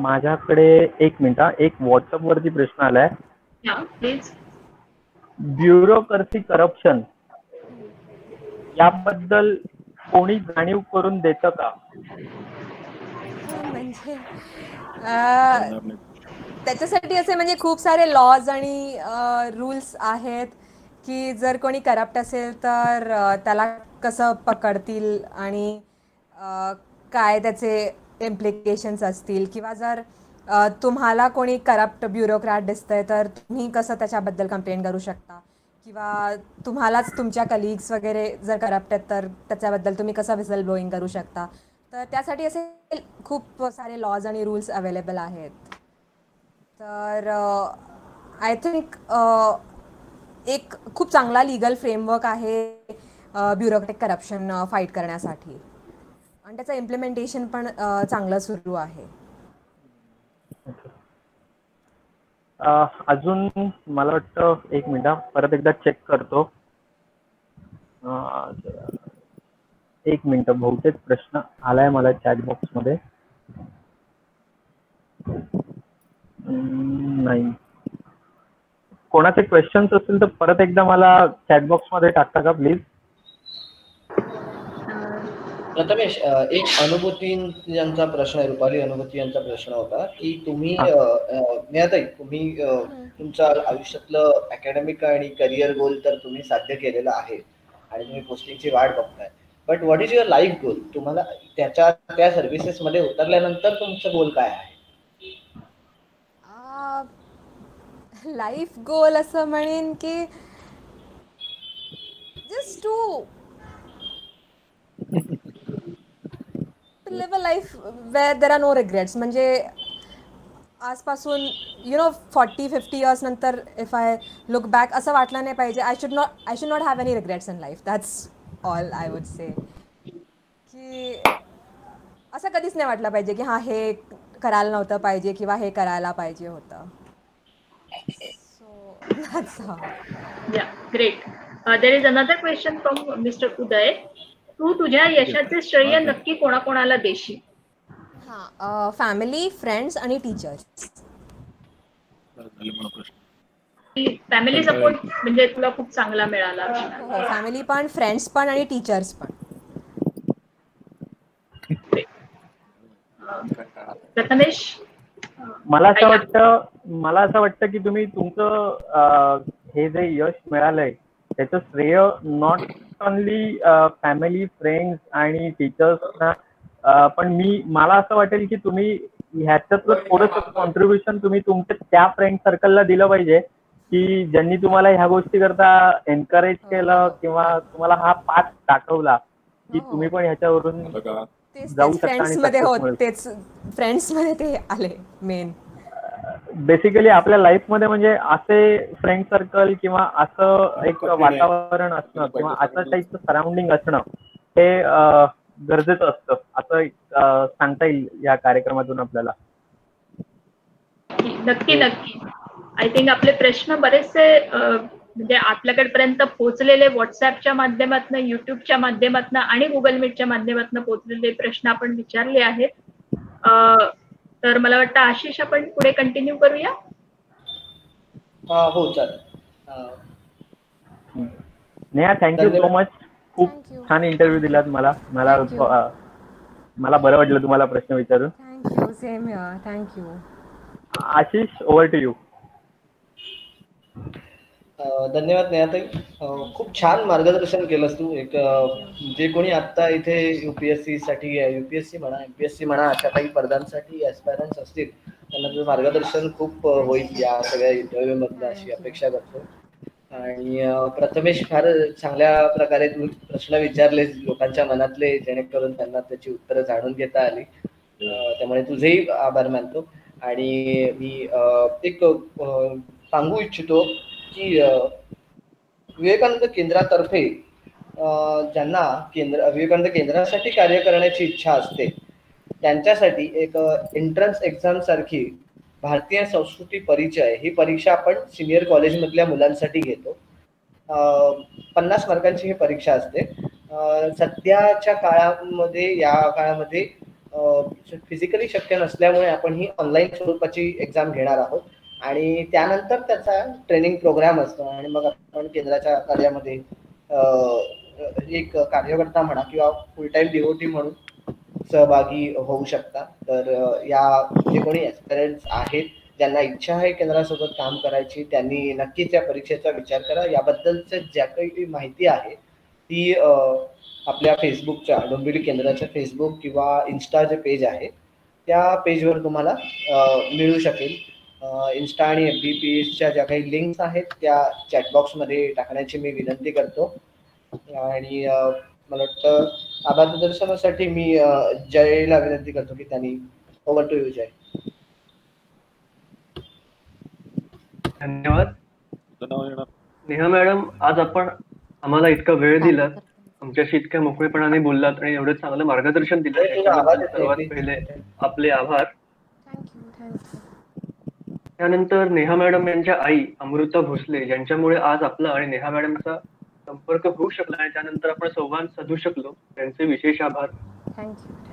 माझ्याकडे एक मिनिट, एक व्हॉट्सअप वरती प्रश्न आलाय. Yeah, please. ब्युरोक्रसी करप्शन याबद्दल कोणी जाणीव करून देतं का? म्हणजे त्याच्यासाठी असे म्हणजे खूप सारे लॉज आणि रूल्स आहेत की जर कोणी करप्ट असेल तर त्याला कसं पकडतील आणि काय त्याचे इम्प्लिकेशन्स असतील, किंवा जर तुम्हाला कोणी करप्ट ब्युरोक्रॅट दिसतंय तर तुम्ही कसं त्याच्याबद्दल कंप्लेंट करू शकता, किंवा तुम्हालाच तुमच्या कलिग्स वगैरे जर करप्ट आहेत तर त्याच्याबद्दल तुम्ही कसं विसल ब्लोईंग करू शकता. तर त्यासाठी असे खूप सारे लॉज आणि रूल्स अवेलेबल आहेत. तर आय थिंक एक खूप चांगला लीगल फ्रेमवर्क आहे ब्युरोक्रॅटिक करप्शन फाईट करण्यासाठी, आणि त्याचं इम्प्लिमेंटेशन पण चांगलं सुरू आहे. अजून मला वाटतं एक मिनिट परत एकदा चेक करतो. एक मिनिट, बहुतेक प्रश्न आलाय मला चॅट बॉक्स मध्ये. नाही, कोणाचे क्वेश्चन्स असतील तर परत एकदा मला चॅट बॉक्स मध्ये टाकता का प्लीज? प्रथमेश, एक अनुभूती यांचा प्रश्न आहे, रुपाली अनुभूती यांचा प्रश्न होता की तुम्ही नेहाताई, तुम्ही तुमच्या आयुष्यातलं अकॅडमिक आणि करिअर गोल तर तुम्ही साध्य केलेलं आहे आणि तुम्ही पोस्टिंगची वाट बघताय, but what is your life goal? तुम्हाला त्या सर्व्हिसेस मध्ये उतरल्यानंतर तुमचं गोल काय आहे? लाईफ गोल असं म्हणेन की just to live a life where there are no regrets. म्हणजे आजपासून 40-50 इयर्स नंतर इफ आय लुक बॅक असं वाटलं नाही पाहिजे I should not have any regrets in life. That's all I would से. की असं कधीच नाही वाटलं पाहिजे की हां हे करायला नव्हतं पाहिजे किंवा हे करायला पाहिजे होतं. So that's all. Yeah great. There is another question from mister Uday. तू तुझ्या यशाचे श्रेय नक्की कोणाकोणाला देशील? हां, फॅमिली, फ्रेंड्स आणि टीचर्स. फॅमिली सपोर्ट म्हणजे तुला खूप चांगला मिळाला. हो, फॅमिली पण, फ्रेंड्स पण आणि टीचर्स पण. प्रथमेश, मला असं वाटतं की तुम्ही तुमचं हे जे यश मिळालंय त्याचं श्रेय नॉट ओनली फॅमिली, फ्रेंड्स आणि टीचर्सना, पण मला असं वाटेल की तुम्ही ह्याच्यातलं थोडंसं कॉन्ट्रीब्युशन तुम्ही तुमच्या त्या फ्रेंड सर्कलला दिलं पाहिजे की ज्यांनी तुम्हाला ह्या गोष्टी करता एनकरेज केलं किंवा तुम्हाला हा पाथ दाखवला की तुम्ही पण ह्याच्यावरून जाऊ शकता. तेच फ्रेंड्स मध्ये ते आले मेन. बेसिकली आपल्या लाईफ मध्ये म्हणजे असे फ्रेंड सर्कल किंवा असं एक वातावरण असणं किंवा असं टाईपचं सराउंडिंग असणं हे गरजेचं असतं असं सांगता येईल या कार्यक्रमातून आपल्याला. नक्की. आय थिंक आपले प्रश्न बरेचसे म्हणजे आपल्याकडपर्यंत पोहोचलेले व्हॉट्सअपच्या माध्यमातून, युट्यूबच्या माध्यमातून आणि गुगल मीटच्या माध्यमातून पोहोचलेले प्रश्न आपण विचारले आहेत. तर मला वाटतं आशिष आपण पुढे कंटिन्यू करूया. हो चालेल. Neha, thank you so much. खूप छान इंटरव्ह्यू दिलात मला बरं वाटलं तुम्हाला प्रश्न विचारून. Thank you. Same here. Thank you. Ashish, over to you. धन्यवाद नेहाताई. खूप छान मार्गदर्शन केलंस तू. एक जे कोणी आता इथे युपीएससी म्हणा, एमपीएससी म्हणा, अशा काही पदांसाठी ऍस्पायरंट्स असतील त्यांना तुझं मार्गदर्शन खूप होईल या सगळ्या इंटरव्ह्यू मधनं अशी अपेक्षा करतो. आणि प्रथमेश, फार चांगल्या प्रकारे तू प्रश्न विचारले लोकांच्या मनातले, जेणेकरून त्यांना त्याची उत्तरं जाणून घेता आली. त्यामुळे तुझेही आभार मानतो. आणि मी एक सांगू इच्छितो की विवेकानंद केंद्रातर्फे ज्यांना विवेकानंद केंद्रासाठी कार्य करण्याची इच्छा असते त्यांच्यासाठी एक एंट्रन्स एक्झाम सारखी भारतीय संस्कृती परिचय ही परीक्षा आपण सिनियर कॉलेजमधल्या मुलांसाठी घेतो. 50 मार्कांची ही परीक्षा असते. सध्याच्या काळामध्ये, या काळामध्ये फिजिकली शक्य नसल्यामुळे आपण ही ऑनलाईन स्वरूपाची एक्झाम घेणार आहोत. आणि त्यानंतर त्याचा ट्रेनिंग प्रोग्राम असतो आणि मग आपण केंद्राच्या कार्यामध्ये एक कार्यकर्ता म्हणा किंवा फुल टाइम डिवोटी म्हणून सहभागी होऊ शकता. तर या जे कोणी ऍस्पिरंट्स आहेत ज्यांना इच्छा आहे केंद्रासोबत काम करायची, त्यांनी नक्कीच या परीक्षेचा विचार करा. याबद्दलच ज्या काही माहिती आहे ती आपल्या फेसबुकच्या, डोंबिवली केंद्राच्या फेसबुक किंवा इन्स्टा जे पेज आहे त्या पेजवर तुम्हाला मिळू शकेल. इन्स्टा आणि FB पेजच्या ज्या काही लिंक्स आहेत त्या चॅटबॉक्समध्ये टाकण्याची मी विनंती करतो. आणि मला वाटतं आभार प्रदर्शनासाठी मी जयला विनंती करतो की त्यांनी ओव्हर टू यू. जय. धन्यवाद. नेहा मॅडम, आज आपण आम्हाला इतका वेळ दिला, आमच्याशी इतक्या मोकळेपणाने बोललात आणि एवढं चांगलं मार्गदर्शन दिलं, सर्वात पहिले आपले आभार. त्यानंतर नेहा मॅडम यांच्या आई अमृता भोसले यांच्यामुळे आज आपला आणि नेहा मॅडमचा संपर्क होऊ शकला आणि त्यानंतर आपण संवाद साधू शकलो, त्यांचे विशेष आभार.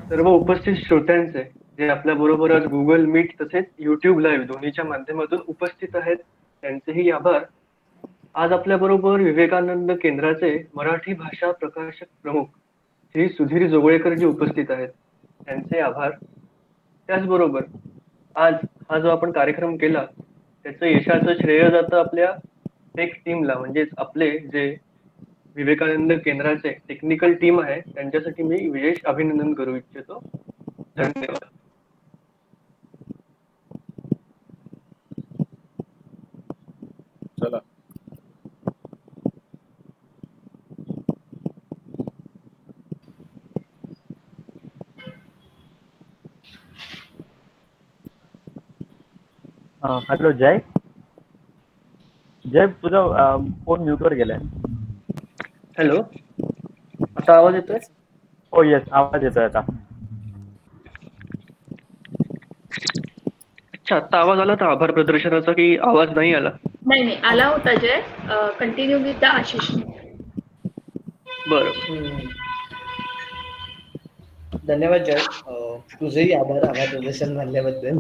सर्व उपस्थित श्रोत्यांचे जे आपल्या बरोबर आज गुगल मीट तसेच युट्यूब लाईव्ह दोन्हीच्या माध्यमातून उपस्थित आहेत त्यांचेही आभार. आज आपल्या बरोबर विवेकानंद केंद्राचे मराठी भाषा प्रकाशक प्रमुख श्री सुधीर जोगळेकर जी उपस्थित आहेत त्यांचे आभार. त्याचबरोबर आज हा जो आपण कार्यक्रम केला त्याचं यशाचं श्रेय जातं आपल्या टेक टीमला, म्हणजेच आपले जे विवेकानंद केंद्राचे टेक्निकल टीम आहे त्यांच्यासाठी मी विशेष अभिनंदन करू इच्छितो. धन्यवाद. चला. हॅलो जय. जय, तुझा फोन म्यूटवर गेलाय. हॅलो, आता आवाज येतोय? हो येस, आवाज येतोय आता. अच्छा, आता आवाज आला तर आभार प्रदर्शनाचा की आवाज नाही आला? नाही, आला होता Jay. Continue with the Ashish. बरं. धन्यवाद जय. तुझेही आभार आम्हाला प्रदर्शन मानल्याबद्दल.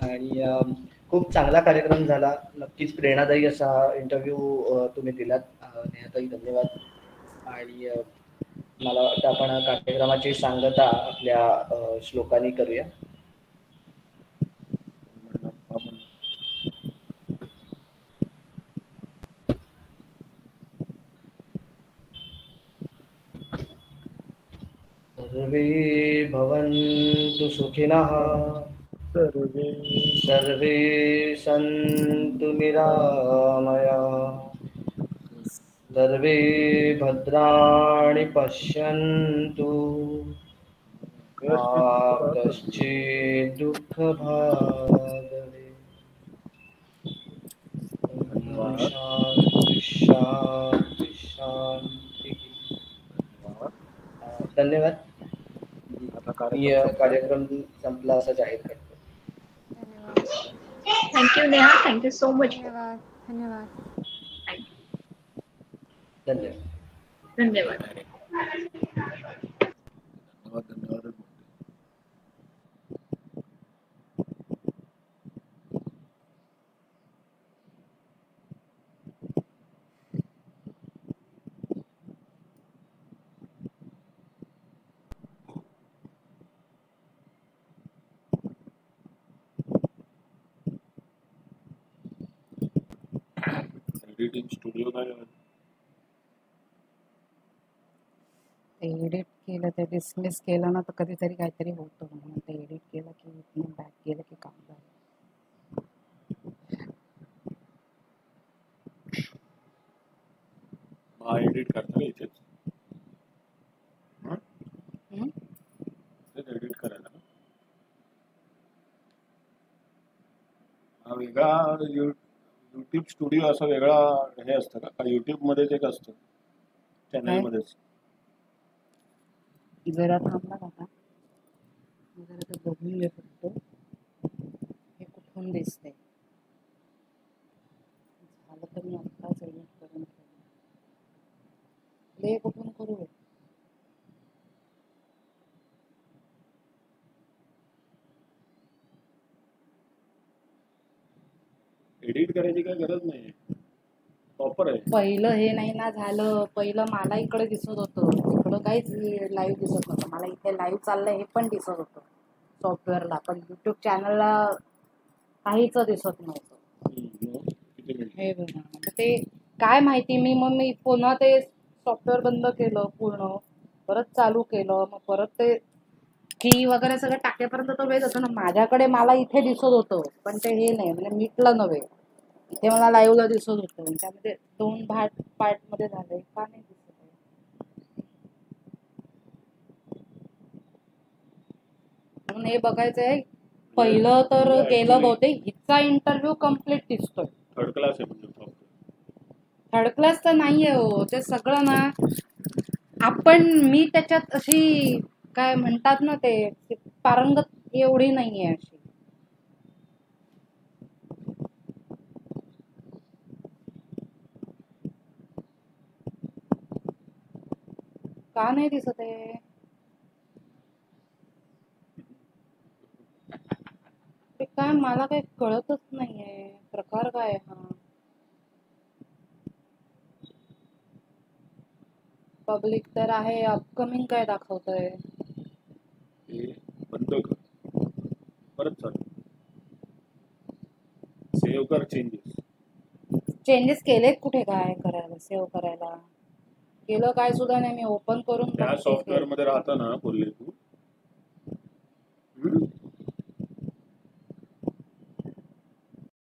आणि खूप चांगला कार्यक्रम झाला. नक्कीच प्रेरणादायी असा हा इंटरव्ह्यू तुम्ही दिलात. नेहाताई धन्यवाद. आणि मला वाटतं आपण कार्यक्रमाची सांगता आपल्या श्लोकांनी करूया. सर्वे भवन्तु सुखिनः, सर्वे सन्तु निरामयाः, सर्वे भद्राणि पश्यन्तु, मा कश्चित् दुःखभाग् भवेत्. शान्ति शान्ति शान्तिः. धन्यवाद. मी कार्यक्रम संपला असं जाहीर करतो. Thank you Neha. Thank you so much. धन्यवाद. धन्यवाद. धन्यवाद. धन्यवाद. धन्यवाद. एडिटिंग स्टुडिओ काय एडिट केलं ते डिसमिस केलं ना तर कधीतरी काहीतरी होतं. म्हणून ते एडिट केलं की बॅक केलं की काम झालं. हा एडिट करता इथेच एडिट करायला हा वेगळा युट्यूब स्टुडिओ असा वेगळा हे असतं का? युट्यूब मध्येच एक असतं चॅनल मध्येच. जरा थांबला का? जरा ते बघून घे फक्त हे कुठून दिसते. झालं तर मी आत्ताच एडिट करून प्ले कुठून करू. एडिट करायची काही गरज नाही. प्रॉपर आहे. पहिलं हे नाही ना झालं. पहिलं मला इकडे दिसत होतं. इकडं काहीच लाईव्ह दिसत नव्हतं. मला इथे लाईव्ह चाललंय हे पण दिसत होतं सॉफ्टवेअरला. पण युट्यूब चॅनलला काहीच दिसत नव्हतं. हे बघा म्हणजे ते काय माहिती. मी पुन्हा ते सॉफ्टवेअर बंद केलं पूर्ण. परत चालू केलं. मग परत ते की वगैरे सगळं टाकेपर्यंत तो वेळ जातो ना. माझ्याकडे मला इथे दिसत होतं पण ते हे नाही म्हणजे मिटलं नव्हे. इथे मला लाईव्हला दिसत होतं. त्यामध्ये 2 पार्ट मध्ये झालंय. का नाही दिसत आहे. म्हणून हे बघायचंय. पहिलं तर गेलं बहुतेक. हिचा इंटरव्ह्यू कम्प्लीट दिसतोय. थर्ड क्लास आहे म्हणजे. थर्ड क्लास तर नाहीये हो. ते सगळं ना मी त्याच्यात अशी काय म्हणतात ना ते पारंगत एवढी नाहीये अशी. का नाही दिसत आहे. ते काय मला काही कळतच नाहीये. प्रकार काय हा. पब्लिक तर आहे. अपकमिंग काय दाखवतंय. बंद कर. परत चालू. सेव्ह कर. चेंजेस केलेत कुठे काय करायला. सेव्ह करायला केलं काय सुद्धा नाही. मी ओपन करून त्या सॉफ्टवेअर मध्ये राहतं ना बोलले तू